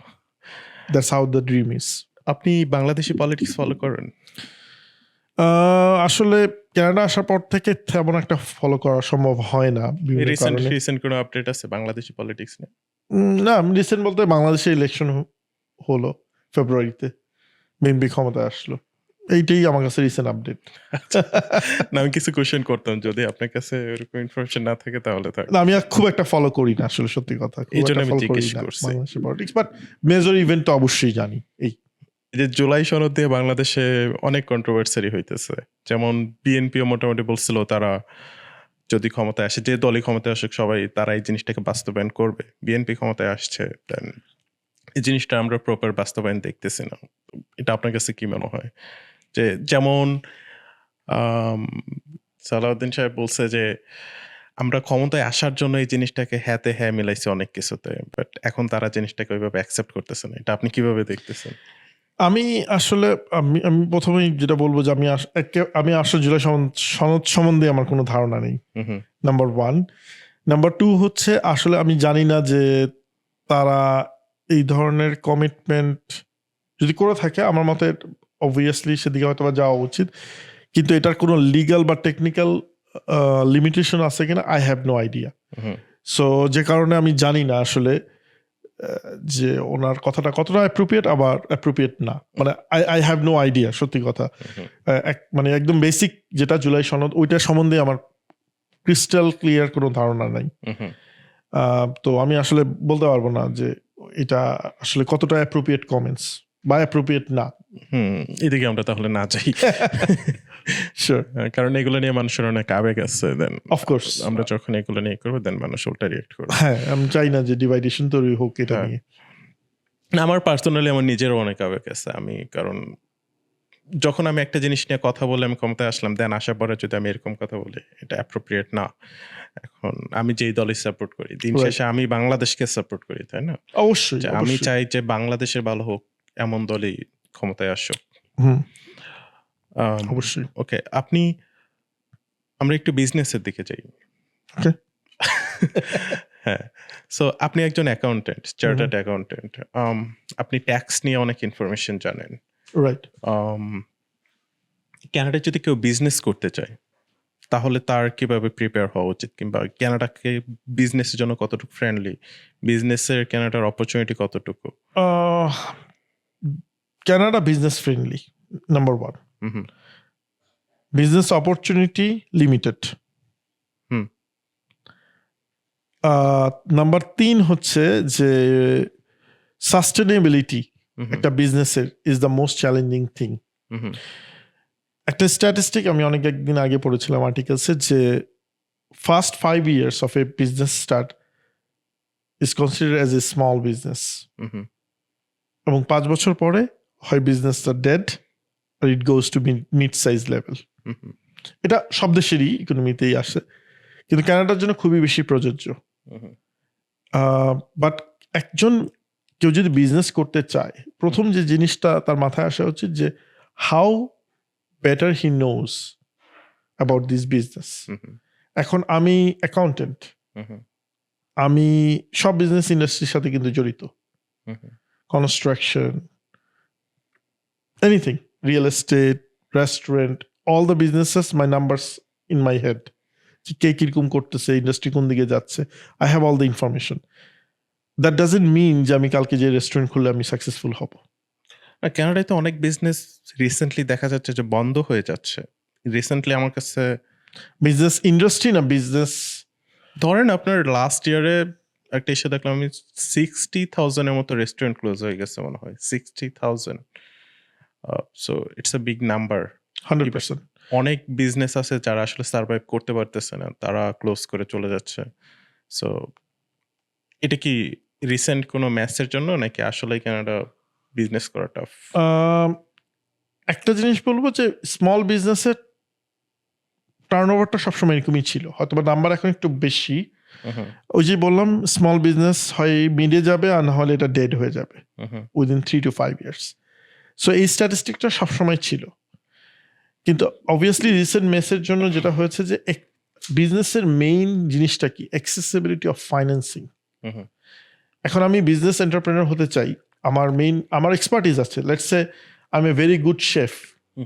That's how the dream is. আপনি বাংলাদেশি পলিটিক্স ফলো করেন? আসলে কানাডা আসার পর থেকে তেমন একটা ফলো করা সম্ভব হয় না বিভিন্ন কারণে। রিসেন্ট কোনো আপডেট আছে বাংলাদেশি পলিটিক্স নিয়ে? না, রিসেন্ট বলতে বাংলাদেশে ইলেকশন হলো ফেব্রুয়ারিতে, বিএনপি ক্ষমতায় আসলো, এইটাই আমার কাছে রিসেন্ট আপডেট। না, আমি কিছু কোশ্চেন করতাম, যদি আপনার কাছে এরকম ইনফরমেশন না থাকে তাহলে থাক। আমি খুব একটা ফলো করি না আসলে, সত্যি কথা, এই জন্য আমি জিজ্ঞেস করছি। বাংলাদেশের পলিটিক্স, বাট মেজর ইভেন্ট তো অবশ্যই জানি। এই যে জুলাই সনদ দিয়ে বাংলাদেশে অনেক কন্ট্রোভার্সারি হইতেছে, যেমন বিএনপিও মোটামুটি বলছিল তারা যদি ক্ষমতায় আসে, যে দলই ক্ষমতায় আসুক সবাই তারা এই জিনিসটাকে বাস্তবায়ন করবে। বিএনপি ক্ষমতায় আসছে, দেন এই জিনিসটা আমরা প্রপার বাস্তবায়ন দেখতেছি না। এটা আপনার কাছে কি মনে হয়? যে যেমন সালাউদ্দিন সাহেব বলছে যে আমরা ক্ষমতায় আসার জন্য এই জিনিসটাকে হ্যাঁতে হ্যাঁ মিলাইছি অনেক কিছুতে, বাট এখন তারা জিনিসটাকে ওইভাবে অ্যাকসেপ্ট করতেছে না। এটা আপনি কিভাবে দেখতেছেন? আমি আসলে আমি প্রথমেই যেটা বলবো যে আমি আসলে জুলাই সনদ সম্বন্ধে আমার কোনো ধারণা নেই, নাম্বার 1। নাম্বার 2 হচ্ছে আসলে আমি জানি না যে তারা এই ধরনের কমিটমেন্ট যদি করে থাকে, আমার মতে অবভিয়াসলি সেদিকে হয়তো বা যাওয়া উচিত, কিন্তু এটার কোনো লিগ্যাল বা টেকনিক্যাল লিমিটেশন আছে কিনা I have no idea. So যে কারণে আমি জানি না আসলে যে ওনার কথাটা কতটা অ্যাপ্রোপ্রিয়েট আবার অ্যাপ্রোপ্রিয়েট না, মানে আই হ্যাভ নো আইডিয়া, সত্যি কথা। মানে একদম বেসিক যেটা জুলাই সনদ, ওইটা সম্বন্ধে আমার ক্রিস্টাল ক্লিয়ার কোনো ধারণা নাই। তো আমি আসলে বলতে পারবো না যে এটা আসলে কতটা অ্যাপ্রোপ্রিয়েট কমেন্টস বা অ্যাপ্রোপ্রিয়েট না। এদিকে আমরা তাহলে না যাই। শিওর, কারণ এগুলো নিয়ে মানুষের অনেক আবেগ আছে, দেন অফকোর্স আমরা যখন এগুলো নিয়ে করবো দেন মানুষ উল্টা রিয়েক্ট করবে। হ্যাঁ, আমি চাই না যে ডিভাইডেশন তৈরি হোক এটা নিয়ে। আমার পার্সোনালি আমার নিজেরও অনেক আবেগ আছে। আমি কারণ যখন আমি একটা জিনিস নিয়ে কথা বলে আমি ক্ষমতায় আসলাম, দেন আসার পরে যদি আমি এরকম কথা বলি, এটা অ্যাপ্রোপ্রিয়েট না। এখন আমি যেই দলই সাপোর্ট করি, দিন শেষে আমি বাংলাদেশকে সাপোর্ট করি, তাই না? অবশ্যই আমি চাই যে বাংলাদেশের ভালো হোক, এমন দলই ক্ষমতায় আসুক। অবশ্যই। ওকে, আমরা একটু বিজনেসের দিকে যাই। হ্যাঁ, সো আপনি একজন অ্যাকাউন্টেন্ট, চার্টার্ড অ্যাকাউন্টেন্ট। আপনি ট্যাক্স নিয়ে অনেক ইনফরমেশন জানেন, রাইট? কানাডায় যদি কেউ বিজনেস করতে চায় তাহলে তার কিভাবে প্রিপেয়ার হওয়া উচিত, কিংবা কানাডাকে বিজনেসের জন্য কতটুকু ফ্রেন্ডলি, বিজনেসের কানাডার অপরচুনিটি কতটুকু? Canada business friendly, number 1। Business opportunity limited. Number 3 হচ্ছে যে সাস্টেনেবিলিটি একটা বিজনেসের is the most challenging thing. একটা স্ট্যাটিস্টিক আমি একদিন আগে পড়েছিলাম আর্টিকেলসে, যে first 5 years of a business start is considered as a small business, এবং 5 বছর পরে হয় বিজনেসটা ডেড আর it goes to mid size level. এটা সব দেশেরই ইকোনমিতেই আসে, কিন্তু কানাডার জন্য খুবই বেশি প্রযোজ্য। বাট কেউ যদি বিজনেস করতে চায়, প্রথম যে জিনিসটা তার মাথায় আসা উচিত যে how better he knows about this business. এখন আমি অ্যাকাউন্টেন্ট, আমি সব বিজনেস ইন্ডাস্ট্রির সাথে কিন্তু জড়িত, construction, anything, real estate, restaurant, all the businesses, my numbers in my head, কে কিরকম করতেছে, ইন্ডাস্ট্রি কোন দিকে যাচ্ছে, I have all the information. That doesn't mean যে আমি কালকে যে রেস্টুরেন্ট খুললে আমি সাকসেসফুল হব। কানাডায় তো অনেক বিজনেস রিসেন্টলি দেখা যাচ্ছে যে বন্ধ হয়ে যাচ্ছে। রিসেন্টলি আমার কাছে বিজনেস ইন্ডাস্ট্রি না, বিজনেস ধরেন আপনার লাস্ট ইয়ারে একটা ইস্যু দেখলাম আমি, 60,000-এর মতো রেস্টুরেন্ট ক্লোজ হয়ে গেছে মনে হয়, 60,000। So it's a big number. 100%। অনেক বিজনেস আছে যারা আসলে সার্ভাইভ করতে পারতেছে না, তারা ক্লোজ করে চলে যাচ্ছে। সো এটা কি রিসেন্ট কোনো ম্যাচের জন্য, নাকি আসলে কানাডা বিজনেস করা টাফ? একটা জিনিস বলবো যে স্মল বিজনেসের টার্নওভারটা সবসময় এরকমই ছিল, হয়তো বা নাম্বার এখন একটু বেশি। ওই যে বললাম, স্মল বিজনেস হয় মিডে যাবে আর না হলে এটা ডেড হয়ে যাবে উইদিন 3 to 5 years। সো এই স্ট্যাটিস্টিকটা সবসময় ছিল। কিন্তু অবভিয়াসলি রিসেন্ট মেসের জন্য যেটা হয়েছে যে বিজনেসের মেইন জিনিসটা কি, অ্যাক্সেসিবিলিটি অফ ফাইন্যান্সিং। হুম, এখন আমি বিজনেস এন্টারপ্রেনার হতে চাই, আমার এক্সপার্টিস আছে, let's say I M A very good chef,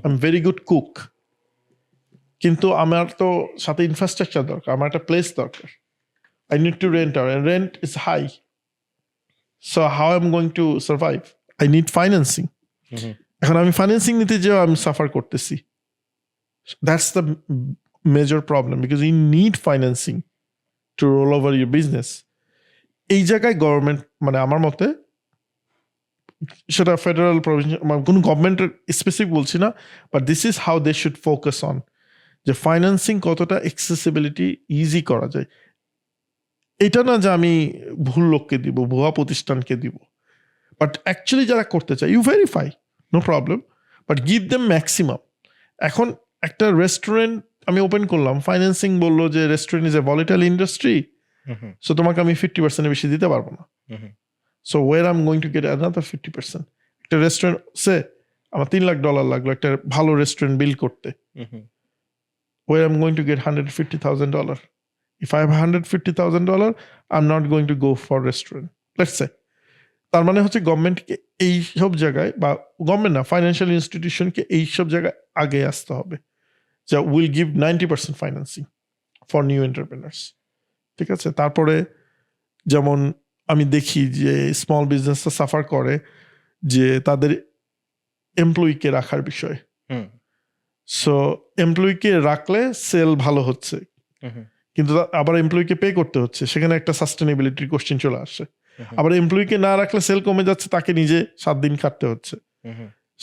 I am very good cook, কিন্তু আমার তো সাথে ইনফ্রাস্ট্রাকচার দরকার, আমার একটা প্লেস দরকার, আই নিড টু রেন্ট আর rent is high, so how I am going to survive, I need financing. হুম, এখন আমি ফাইন্যান্সিং নিতে যেও আমি সাফার করতেছি, that's the major problem, because you need financing to roll over your business. এই জায়গায় গভর্নমেন্ট, মানে আমার মতে সেটা ফেডারেল প্রভিন্সিয়াল কোনো গভর্নমেন্টের স্পেসিফিক বলছি না, but this is how they should focus on, যে ফাইন্যান্সিং কতটা অ্যাক্সেসিবিলিটি ইজি করা যায়। এটা না যে আমি ভুল লোককে দিব, ভুয়া প্রতিষ্ঠানকে দিব, বাট অ্যাকচুয়ালি যারা করতে চায় you verify, no problem, but give them maximum. এখন একটা রেস্টুরেন্ট আমি ওপেন করলাম, ফাইন্যান্সিং বললো যে restaurant is a volatile industry, so তোমাকে আমি 50% বেশি দিতে পারবো না। So where I'm going to get another 50%? একটা রেস্টুরেন্ট সে আমার $3 লাখ লাগলো একটা ভালো রেস্টুরেন্ট বিল করতে, where I'm going to get $150,000. If I have $150,000, I'm not going to go for restaurant. Let's say. তার মানে হচ্ছে গভর্নমেন্টকে এই সব জায়গায়, বা গভর্নমেন্ট না, ফাইন্যান্সিয়াল ইনস্টিটিউশনকে এই সব জায়গায় আগে আসতে হবে, যা will give 90% financing for new entrepreneurs. ঠিক আছে, তারপরে যেমন আমি দেখি যে স্মল বিজনেসটা সাফার করে যে তাদের এমপ্লয়িকে রাখার বিষয়। সো এমপ্লয়িকে রাখলে সেল ভালো হচ্ছে, কিন্তু আবার এমপ্লয়িকে পে করতে হচ্ছে, সেখানে একটা সাস্টেনেবিলিটির কোশ্চেন চলে আসে। আবার এমপ্লয়িকে না রাখলে সেল কমে যাচ্ছে, তাকে নিজে 7 দিন খাটতে হচ্ছে,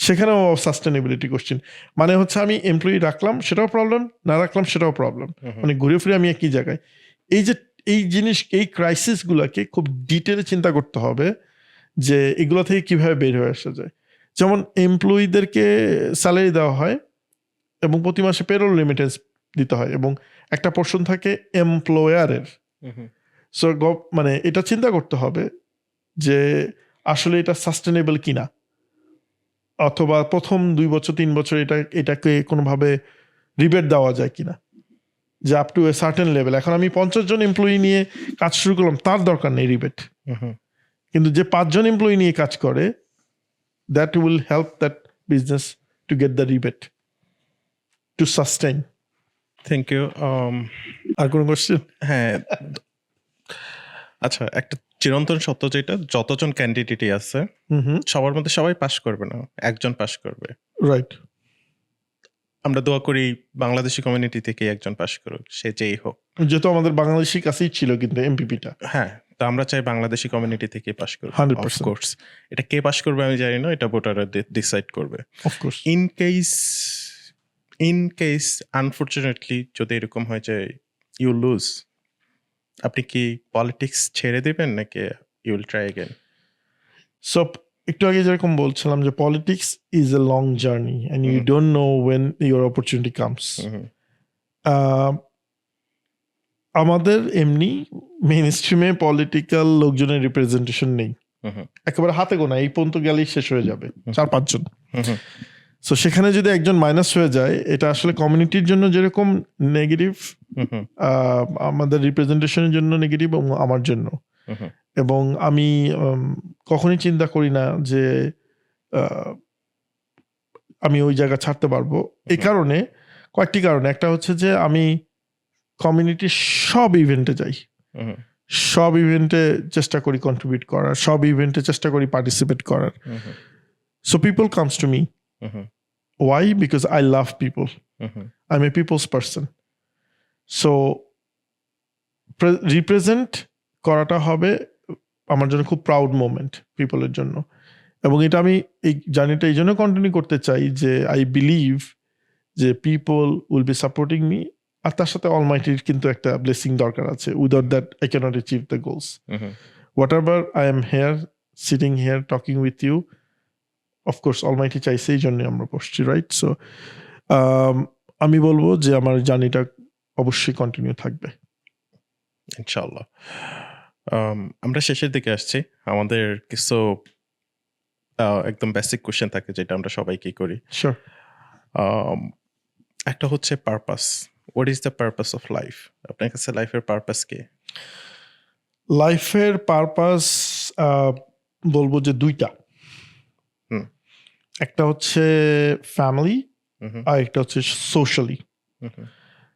সেখানেও সাস্টেনেবিলিটি কোশ্চেন। মানে হচ্ছে আমি এমপ্লয়ি রাখলাম সেটাও প্রবলেম, না রাখলাম সেটাও প্রবলেম, মানে ঘুরে ফিরে আমি একই জায়গায়। এই জিনিস, এই ক্রাইসিসগুলোকে খুব ডিটেলে চিন্তা করতে হবে যে এগুলো থেকে কিভাবে বের হয়ে আসা যায়। যেমন এমপ্লয়িদেরকে স্যালারি দেওয়া হয় এবং প্রতি মাসে পেরোল রেমিটেন্স দিতে হয়, এবং একটা পোর্শন থাকে এমপ্লয়ারের। সো মানে এটা চিন্তা করতে হবে যে আসলে এটা সাস্টেনেবল কিনা, অথবা প্রথম 2 বছর 3 বছর এটাকে কোনোভাবে রিবেট দেওয়া যায় কিনা, যে up to a certain level. এখন আমি 50 জন এমপ্লয়ি নিয়ে কাজ শুরু করলাম, তার দরকার নেই রিবেট, কিন্তু যে 5 জন এমপ্লয়ি নিয়ে কাজ করে, that will help that business to get the rebate to sustain. Thank you. আর কোনো কোশ্চেন? হ্যাঁ, আচ্ছা, একটা চিরন্তন সত্য যেটা, যতজন ক্যান্ডিডেটই আছে সবার মধ্যে সবাই পাস করবে না, একজন পাস করবে। রাইট। আমরা দোয়া করি বাংলাদেশি কমিউনিটি থেকে একজন পাস করুক, সে যেই হোক। যেহেতু আমাদের বাংলাদেশি কাছেই ছিল কিন্তু এমপিপিটা। হ্যাঁ, তো আমরা চাই বাংলাদেশি কমিউনিটি থেকে পাস করুক। 100%. অফকোর্স এটা কে পাস করবে আমি জানি না, এটা ভোটাররা ডিসাইড করবে। অফকোর্স। ইন কেস আনফরচুনেটলি যদি এরকম হয় যে ইউ লুজ, আপনি কি পলিটিক্স ছেড়ে দিবেন নাকি you will try again? So একটু আগে যেরকম বলছিলাম যে politics is a long journey and you don't know when your opportunity comes. আমাদের এমনি মেইন স্ট্রিমে পলিটিক্যাল লোকজনের রিপ্রেজেন্টেশন নেই, একেবারে হাতে গোনা, এই পর্যন্ত গেলেই শেষ হয়ে যাবে 4-5 জন। সো সেখানে যদি একজন মাইনাস হয়ে যায়, এটা আসলে কমিউনিটির জন্য যেরকম নেগেটিভ, আমাদের রিপ্রেজেন্টেশনের জন্য নেগেটিভ, এবং আমার জন্য। এবং আমি কখনই চিন্তা করি না যে আমি ওই জায়গা ছাড়তে পারবো। এই কারণে, কয়েকটি কারণে। একটা হচ্ছে যে আমি কমিউনিটির সব ইভেন্টে যাই, সব ইভেন্টে চেষ্টা করি কন্ট্রিবিউট করার, সব ইভেন্টে চেষ্টা করি পার্টিসিপেট করার। So people comes to me. Why? Because I love people. I'm a people's person. So represent করাটা হবে আমার জন্য খুব প্রাউড মোমেন্ট পিপলের জন্য, এবং এটা আমি এই জার্নিটা এই জন্য কন্টিনিউ করতে চাই যে আই বিলিভ যে people will be supporting me, আর তার সাথে অলমাইটির কিন্তু একটা ব্লেসিং দরকার আছে। Without that I can't achieve the goals. Whatever I am here, sitting here, talking with you, of course Almighty চাইছে, এই জন্য আমরা বসছি, রাইট? সো আমি বলবো যে আমার জার্নিটা অবশ্যই কন্টিনিউ থাকবে ইনশাআল্লাহ। আমরা শেষের দিকে আসছি। আমাদের কিছু একদম বেসিক কোশ্চেন থাকে যেটা আমরা সবাইকে করি। শিওর। একটা হচ্ছে purpose. What is the purpose of life? আপনার কাছে লাইফের পারপাস কি? লাইফের পারপাস বলবো যে দুইটা। হুম। একটা হচ্ছে ফ্যামিলি, হুম আর একটা হচ্ছে সোশ্যালি। হুম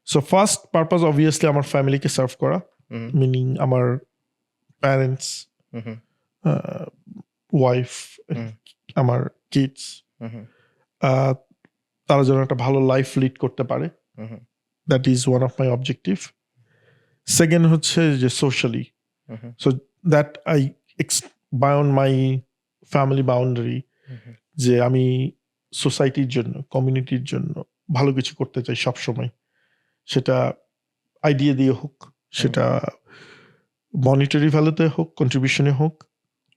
সো ফার্স্ট পারপাস অবভিয়াসলি আমার ফ্যামিলিকে সার্ভ করা, হুম মিনিং আমার প্যারেন্টস, হুম ওয়াইফ, হুম আমার কিডস, হুম তারা যেন একটা ভালো লাইফ লিড করতে পারে, হুম that is one of my objective. Second হচ্ছে যে socially, hmm so that I বায়ন মাই ফ্যামিলি বাউন্ডারি, যে আমি সোসাইটির জন্য, কমিউনিটির জন্য ভালো কিছু করতে চাই সব সময়। সেটা আইডিয়া দিয়ে হোক, সেটা মনিটারি ভ্যালুতে হোক, কন্ট্রিবিউশনে হোক,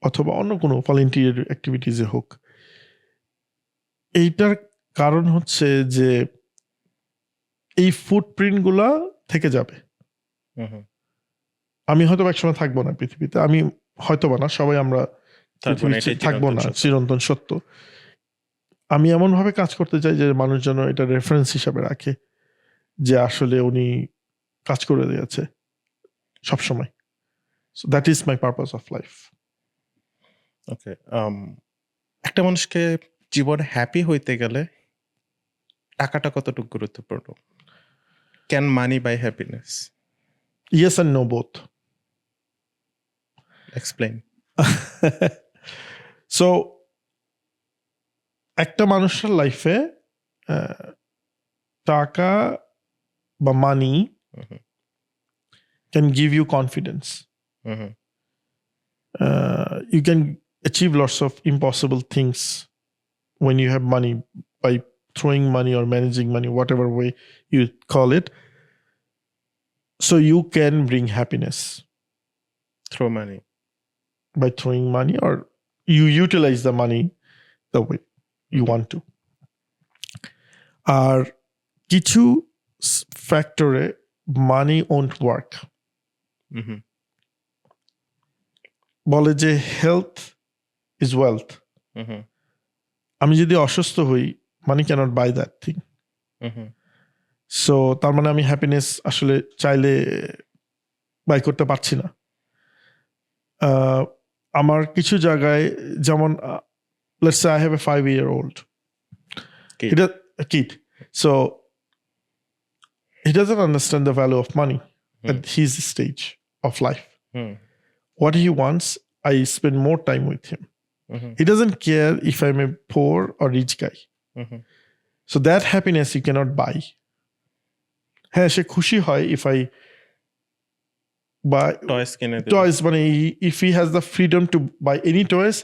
অথবা অন্য কোনো ভলেন্টিয়ার অ্যাক্টিভিটিসে হোক। এইটার কারণ হচ্ছে যে এই ফুটপ্রিন্টগুলা থেকে যাবে। হুম আমি হয়তো একসময় থাকবো না পৃথিবীতে, আমি হয়তোবা না, সবাই আমরা পৃথিবীতে থাকবো না, চিরন্তন সত্য। আমি এমন ভাবে কাজ করতে চাই যে মানুষ যেন এটা রেফারেন্স হিসাবে রাখে যে আসলে উনি কাজ করে দিয়েছে সবসময়। So that is my purpose of life. Okay. একটা মানুষকে জীবনে হ্যাপি হইতে গেলে টাকাটা কতটুকু গুরুত্বপূর্ণ? Can money buy happiness? Yes and no both. Explain. So একটা মানুষের লাইফে টাকা বা money can give you confidence. You can achieve lots of impossible things when you have money, by throwing money or managing money, whatever way you call it. So you can bring happiness through money. by throwing money, or you utilize the money the way you want to. আর কিছু ফ্যাক্টরে মানি won't work. বলে যে হেলথ ইজ ওয়েলথ। আমি যদি অসুস্থ হই, money cannot buy that thing. So তার মানে আমি হ্যাপিনেস আসলে চাইলে বাই করতে পারছি না। আমার কিছু জায়গায়, যেমন let's say I have a 5-year-old kid, so he doesn't understand the value of money at his stage of life. What he wants, I spend more time with him. He doesn't care if I'm a poor or rich guy. So that happiness you cannot buy. হ্যাঁ, সে খুশি হয় if I buy toys, মানে if he has the freedom to buy any toys,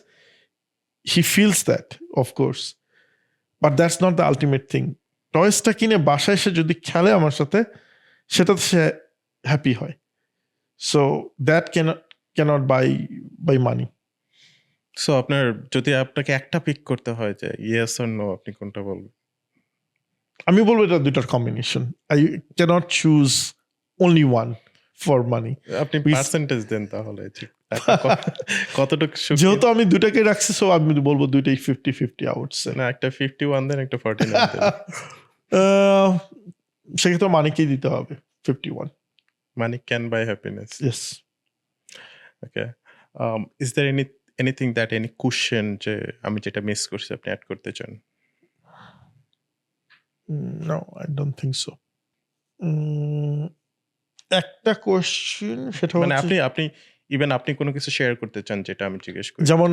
he feels that, of course, but that's not the ultimate thing. টয়েসটা কিনে বাসায় সে যদি খেলে আমার সাথে, সেটাতে সে হ্যাপি হয়। So that cannot buy money. So আপনার যদি আপনাকে একটা পিক করতে হয় যে ইয়েস অর নো, আপনি কোনটা বলবেন? আমি বলবো এটা দুটার combination. I cannot choose only one for money. আপনি পার্সেন্টেজ দেন তাহলে, কতটুকু? যেহেতু আমি দুটাকে রাখছি, সো আমি বলবো দুইটাই 50-50 আউটস। না, একটা 51 দেন, একটা 49 দেন। সেক্ষেত্রে মানিকেই দিতে হবে 51। Money can buy happiness. Yes. Okay. Is there anything that any question যে আমি যেটা মিস করছি আপনি অ্যাড করতে চান? No, I don't think so. একটা কোশ্চেন, সেটা মানে হচ্ছে আপনি ইভেন আপনি কোনো কিছু শেয়ার করতে চান যেটা আমি জিজ্ঞেস করি? যেমন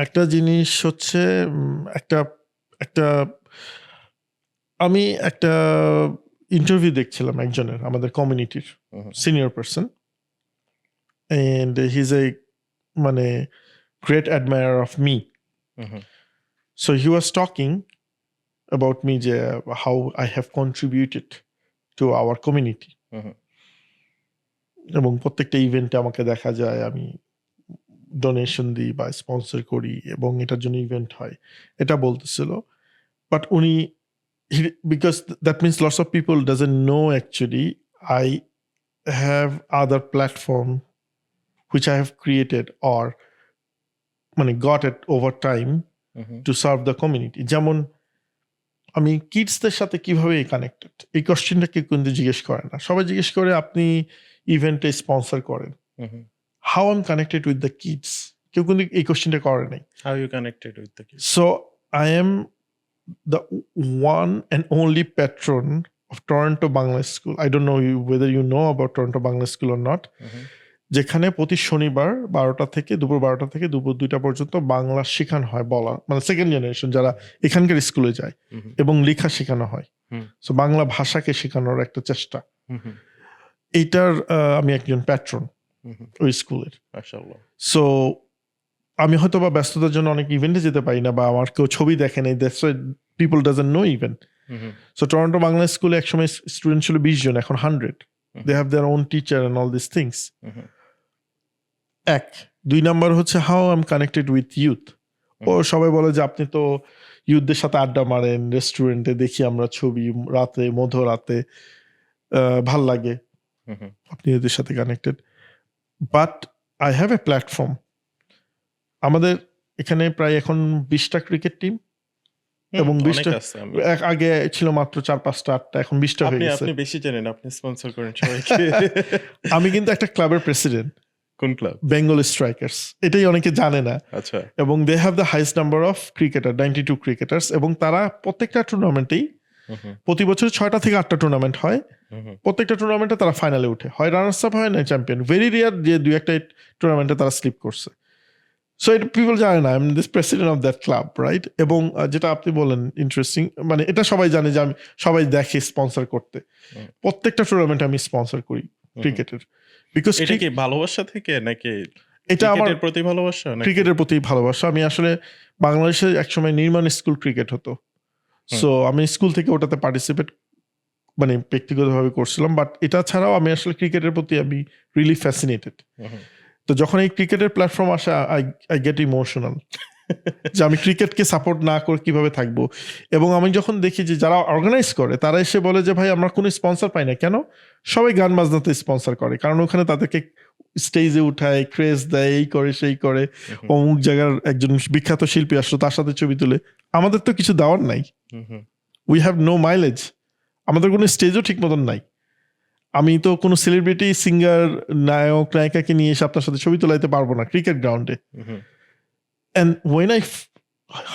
একটা জিনিস হচ্ছে, একটা আমি একটা ইন্টারভিউ দেখছিলাম একজনের, আমাদের কমিউনিটির senior person, and he is a মানে great admirer of me. So he was talking about me, how I have contributed to our community. এবং প্রত্যেকটা ইভেন্টে আমাকে দেখা যায় আমি ডোনেশন দিই বা স্পন্সর করি, এবং এটার জন্য ইভেন্ট হয়, এটা বলতেছিল। বাট উনি, because that means lots of people doesn't know actually I have other platform which I have created or মানে got it over time to serve the community. যেমন আমি কিডসদের সাথে কিভাবে কানেক্টেড, এই কোশ্চেনটা কেউ কিন্তু জিজ্ঞেস করে না। সবাই জিজ্ঞেস করে আপনি ইভেন্টে স্পন্সর করেন, how I am connected with the kids, কেউ কিন্তু এই কোশ্চেনটা করে নাই। How you connected with the kids? So I am the one and only patron of Toronto Bangla School. I don't know whether you know about Toronto Bangla School or not. যেখানে প্রতি শনিবার 12টা থেকে দুপুর 12টা থেকে দুপুর 2টা পর্যন্ত বাংলা শেখানো হয়, বলা মানে সেকেন্ড জেনারেশন যারা এখানকার স্কুলে যায়, এবং লেখা শেখানো হয়। সো বাংলা ভাষাকে শেখানোর একটা চেষ্টা, এইটার আমি একজন প্যাট্রন ওই স্কুলের। মাশাআল্লাহ। সো আমি হয়তো বা ব্যস্ততার জন্য অনেক ইভেন্টে যেতে পারি না, বা আমার কেউ ছবি দেখে নেই, that's why people doesn't know even. So Toronto Bangla স্কুলে একসময় স্টুডেন্ট ছিল 20 জন, এখন 100। They have their own teacher and all this things. এক, 2 নাম্বার হচ্ছে how I am connected with youth. ও সবাই বলে যে আপনি তো ইউথদের সাথে আড্ডা মারেন, রেস্টুরেন্টে দেখি আমরা ছবি, রাতে মধ্যরাতে, ভাল লাগে, আপনি এদের সাথে connected. But I have a platform. আমাদের এখানে প্রায় এখন 20টা ক্রিকেট টিম, এবং 20টা আগে ছিল মাত্র 4-5টা 8টা, এখন 20টা হয়ে গেছে। আপনি বেশি জানেন, আপনি স্পন্সর করেন সবাইকে। আমি কিন্তু একটা ক্লাবের প্রেসিডেন্ট। কোন ক্লাব? বেঙ্গল স্ট্রাইকার্স। এটাই অনেকে জানে না। আচ্ছা। এবং they have the highest number of cricketer, 92 cricketers, এবং তারা প্রত্যেকটা টুর্নামেন্টেই প্রতি বছর 6টা থেকে 8টা টুর্নামেন্ট হয়। প্রত্যেকটা টুর্নামেন্টে তারা ফাইনালে উঠে, হয় রানার্স আপ হয় না চ্যাম্পিয়ন। ভেরি রেয়ার যে 2-1টা টুর্নামেন্টে তারা স্লিপ করছে। সো এটা পিপল জানে না, I am this president of that club, right? এবং যেটা আপনি বলেন ইন্টারেস্টিং, মানে এটা সবাই জানে যে আমি, সবাই দেখে স্পন্সর করতে, প্রত্যেকটা টুর্নামেন্টে আমি স্পন্সর করি ক্রিকেটের। বিকজ এটা কি ভালোবাসা থেকে নাকি এটা আমার প্রতি ভালোবাসা? ক্রিকেটের প্রতি ভালোবাসা। আমি আসলে বাংলাদেশে একসময় নির্মাণ স্কুল ক্রিকেট হতো, সো আমি স্কুল থেকে ওটাতে পার্টিসিপেট মানে ব্যক্তিগতভাবে করছিলাম। বাট এটা ছাড়াও আমি আসলে ক্রিকেটের প্রতি আমি রিয়েলি ফ্যাসিনেটেড। তো যখন এই ক্রিকেটের প্ল্যাটফর্ম আসে, আই গেট ইমোশনাল, যে আমি ক্রিকেটকে সাপোর্ট না করে কিভাবে থাকবো। এবং আমি যখন দেখি যে যারা অর্গানাইজ করে তারা এসে বলে যে ভাই আমরা কোনো স্পন্সর পাই না কেন, সবাই গান বাজনাতে স্পন্সর করে, কারণ ওখানে তাদেরকে স্টেজে উঠায়, ক্রেজ দেয়, এই করে সেই করে, অমুক জায়গার একজন বিখ্যাত শিল্পী আসলো তার সাথে ছবি তুলে। আমাদের তো কিছু দেওয়ার নাই, উই হ্যাভ নো মাইলেজ, আমাদের কোনো স্টেজও ঠিক মতন নাই। আমি তো কোনো সেলিব্রিটি সিঙ্গার নায়ক নায়িকাকে নিয়ে এসে আপনার সাথে ছবি তোলাইতে পারবো না ক্রিকেট গ্রাউন্ডে। And when I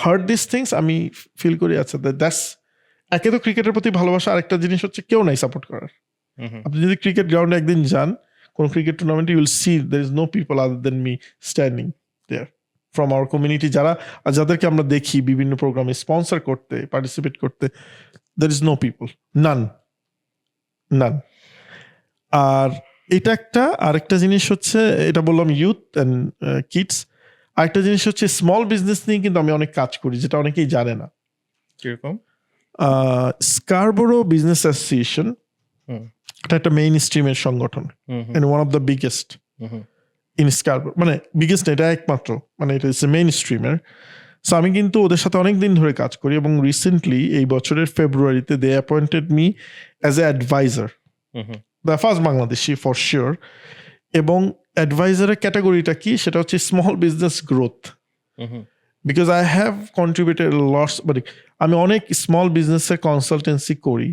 heard this things, আমি ফিল করি আচ্ছা দ্যাটস, একে তো ক্রিকেটের প্রতি ভালোবাসা, আরেকটা জিনিস হচ্ছে কেউ নাই সাপোর্ট করার। আপনি যদি ক্রিকেট গ্রাউন্ডে একদিন যান, কোনো ক্রিকেট টুর্নামেন্টে, you will see there is no people other than me standing there from our community, যাদেরকে আমরা দেখি বিভিন্ন প্রোগ্রামে স্পন্সর করতে, পার্টিসিপেট করতে, there is no people, none. আর এটা একটা, আরেকটা জিনিস হচ্ছে, এটা বললাম ইউথ অ্যান্ড কিডস। আরেকটা জিনিস হচ্ছে স্মল বিজনেস নিয়ে কিন্তু আমি অনেক কাজ করি, যেটা অনেকেই জানে না। কিরকম? স্কারবোরো বিজনেস অ্যাসোসিয়েশন, এটা একটা মেইন স্ট্রিমের সংগঠন, and one of the biggest in Scarborough, মানে বিগেস্ট না, এটা একমাত্র, মানে এটা ইজ মেইন স্ট্রিমের। সো আমি কিন্তু ওদের সাথে অনেক দিন ধরে কাজ করি, এবং রিসেন্টলি এই বছরের ফেব্রুয়ারিতে they appointed me as a adviser, the first Bangladeshi for sure. এবং অ্যাডভাইজারের ক্যাটাগরিটা কি, সেটা হচ্ছে small business growth. Because I have contributed lots, মানে আমি অনেক স্মল বিজনেসের কনসালটেন্সি করি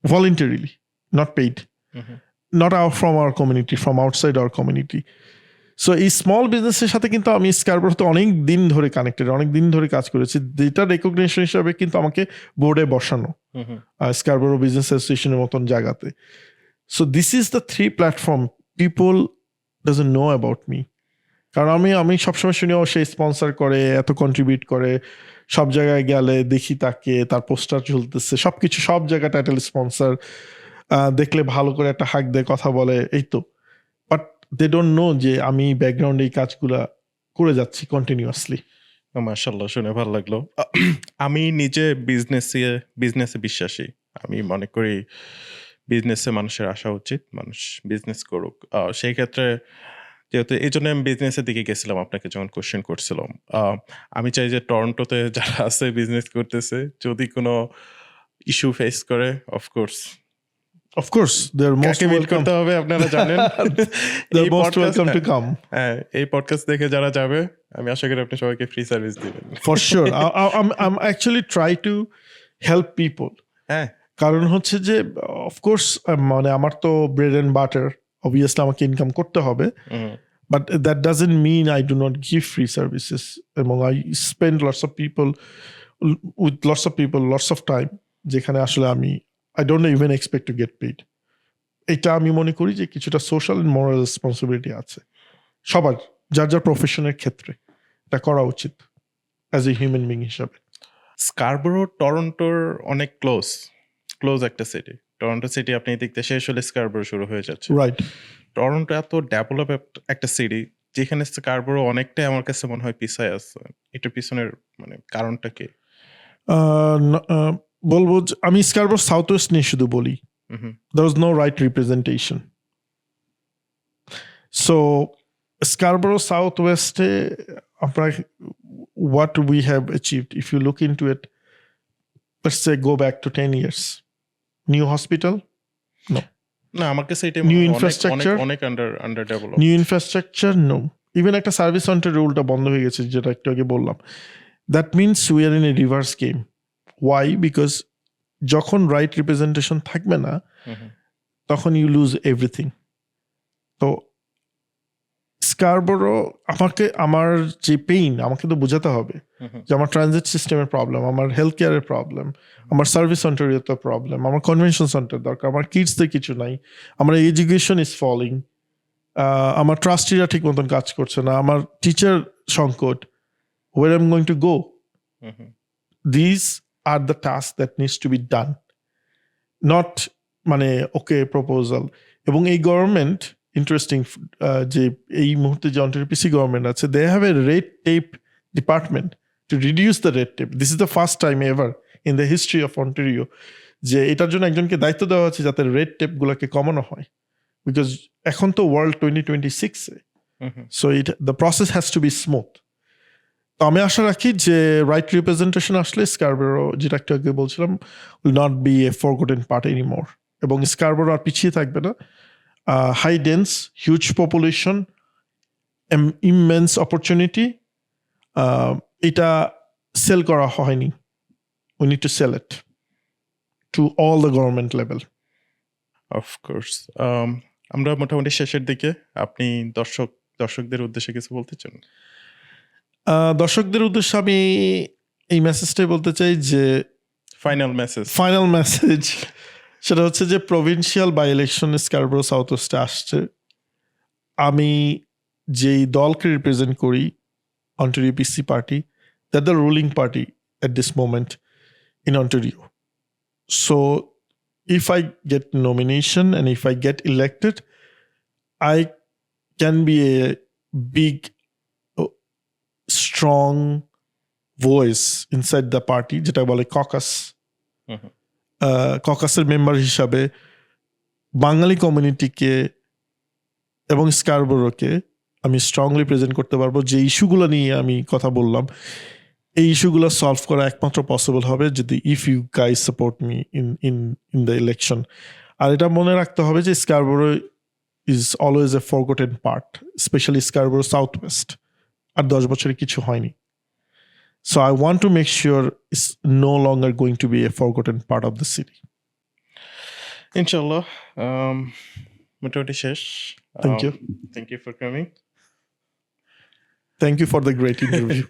voluntarily, not paid, not from our community, from outside our community. So এই স্মল বিজনেসের সাথে কিন্তু আমি স্কারবোরোতে অনেক দিন ধরে কানেক্টেড, অনেক দিন ধরে কাজ করেছি, যেটা রেকগনিশন হিসাবে কিন্তু আমাকে বোর্ডে বসানো স্কারবোরো বিজনেস অ্যাসোসিয়েশনের মতন জায়গাতে। So this is the 3 platform people doesn't know about me. কারণ আমি সবসময় শুনি সে স্পন্সর করে, এত কন্ট্রিবিউট করে, সব জায়গায় গেলে দেখি তাকে, তার পোস্টার ঝুলতেছে, সবকিছু, সব জায়গায় টাইটেল স্পন্সর, দেখলে ভালো করে একটা হাক দেয়, কথা বলে, এই তো। বাট দে ডোন্ট নো যে আমি ব্যাকগ্রাউন্ডে এই কাজগুলা করে যাচ্ছি কন্টিনিউয়াসলি। মাশাআল্লাহ, শুনে ভালো লাগলো। আমি নিজে বিজনেসে বিশ্বাসী। আমি মনে করি বিজনেসে মানুষের আসা উচিত, মানুষ বিজনেস করুক। সেই ক্ষেত্রে যেহেতু এই জন্য আমি বিজনেসের দিকে গেছিলাম আপনাকে যখন কোশ্চেন করছিলাম। আমি চাই যে টরন্টোতে যারা আছে বিজনেস করতেছে, যদি কোনো ইস্যু ফেস করে, of course they are most welcome করতে হবে, আপনারা জানেন। they are most welcome to come. হ্যাঁ, এই পডকাস্ট দেখে যারা যাবে, আমি আশা করি আপনি সবাইকে ফ্রি সার্ভিস দিবেন। For sure. I'm actually try to help people. হ্যাঁ, কারণ হচ্ছে যে অফকোর্স মানে আমার তো ব্রেড অ্যান্ড বাটার, অবভিয়াসলি আমাকে ইনকাম করতে হবে, but that doesn't mean I do not give free services, এবং I spend lots of people with lots of people lots of time, যেখানে আসলে আমি I don't even expect to get paid. এটা আমি মনে করি যে কিছুটা সোশ্যাল অ্যান্ড মোরাল রেসপন্সিবিলিটি আছে সবার, যার যার প্রফেশনের ক্ষেত্রে এটা করা উচিত অ্যাজ এ হিউম্যান বিং হিসাবে। স্কারবোরো টরন্টোর অনেক ক্লোজ একটা সিটি। টরন্টো সিটি আপনি দেখতে শেষ হলে স্কারবোরো শুরু হয়ে যাচ্ছে। রাইট। টরন্টো এত ডেভেলপ একটা সিটি যেখানে স্কারবোরো অনেকটাই আমার কাছে মনে হয় পিছায় আছে। এটার পিছনের মানে কারণটা কি? বলবো যে আমি স্কারবোরো সাউথ ওয়েস্ট নিয়ে শুধু বলি, there was no right representation. So Scarborough Southwest, what we have achieved, if you look into it, let's say go back to 10 years. New hospital? No. না, আমার কাছে এটা New মনে হয় infrastructure? অনেক under develop. New infrastructure? No. Even একটা সার্ভিস সেন্টার রুলটা বন্ধ হয়ে গেছে, যেটা একটু আগে বললাম। That means we are in a reverse game. Why? Because যখন রাইট রিপ্রেজেন্টেশন থাকবে না, তখন ইউ লুজ এভরিথিং। তো স্কারবোরো আমার যে পেইন আমাকে তো বোঝাতে হবে যে আমার ট্রানজিট সিস্টেমের প্রবলেম, আমার হেলথ কেয়ারের প্রবলেম, আমার সার্ভিস সেন্টারের তো প্রবলেম, আমার কনভেনশন সেন্টার দরকার, আমার কিডসদের কিছু নাই, আমার এডুকেশন ইজ ফলিং, আমার ট্রাস্টিরা ঠিক মতন কাজ করছে না, আমার টিচার সংকট, where I am going to go. This are the task that needs to be done, not মানে ওকে প্রপোজাল। এবং এই গভর্নমেন্ট ইন্টারেস্টিং যে এই মুহূর্তে যে অন্টারিও পিসি গভর্নমেন্ট আছে, they have a red tape department to reduce the red tape. This is the first time ever in the history of Ontario যে এটার জন্য একজনকে দায়িত্ব দেওয়া হচ্ছে যাতে রেড টেপগুলোকে কমানো হয়, বিকজ এখন তো ওয়ার্ল্ড 2026-এ, so the process has to be smooth. তো আমি আশা রাখি যে রাইট রিপ্রেজেন্টেশন আসলে স্কারবোরো, যেটা একটু আগে বলছিলাম, will not be a forgotten part anymore, এবং স্কারবোরো আর পিছিয়ে থাকবে না। High dense, huge population, immense opportunity, এটা সেল করা হয়নি। We need to sell it to all the government level. Of course. আমরা মোটামুটি শেষের দিকে, আপনি দর্শকদের উদ্দেশ্যে কিছু বলতে চান? দর্শকদের উদ্দেশ্যে আমি এই মেসেজটাই বলতে চাই যে ফাইনাল মেসেজ সেটা হচ্ছে যে provincial by election Scarborough south ওয়েস্টে আসছে। আমি যেই দলকে রিপ্রেজেন্ট করি, Ontario PC party, that the ruling party at this moment in Ontario. So if I get nomination and if I get elected, I can be a big strong voice inside the party, যেটা বলে ককাস। ককাসের মেম্বার হিসাবে বাঙালি কমিউনিটিকে এবং স্কারবোরোকে আমি স্ট্রংলি প্রেজেন্ট করতে পারবো। যে ইস্যুগুলো নিয়ে আমি কথা বললাম, এই ইস্যুগুলো সলভ করা একমাত্র পসিবল হবে যদি if you guys support me in the election. আর এটা মনে রাখতে হবে যে Scarborough is always a forgotten part, especially Scarborough south west. আর 10 বছরে কিছু হয়নি। So I want to make sure it's no longer going to be a forgotten part of the city. ইনশাআল্লাহ। মোটামুটি শেষ। Thank you. Thank you for coming. Thank you for the great interview.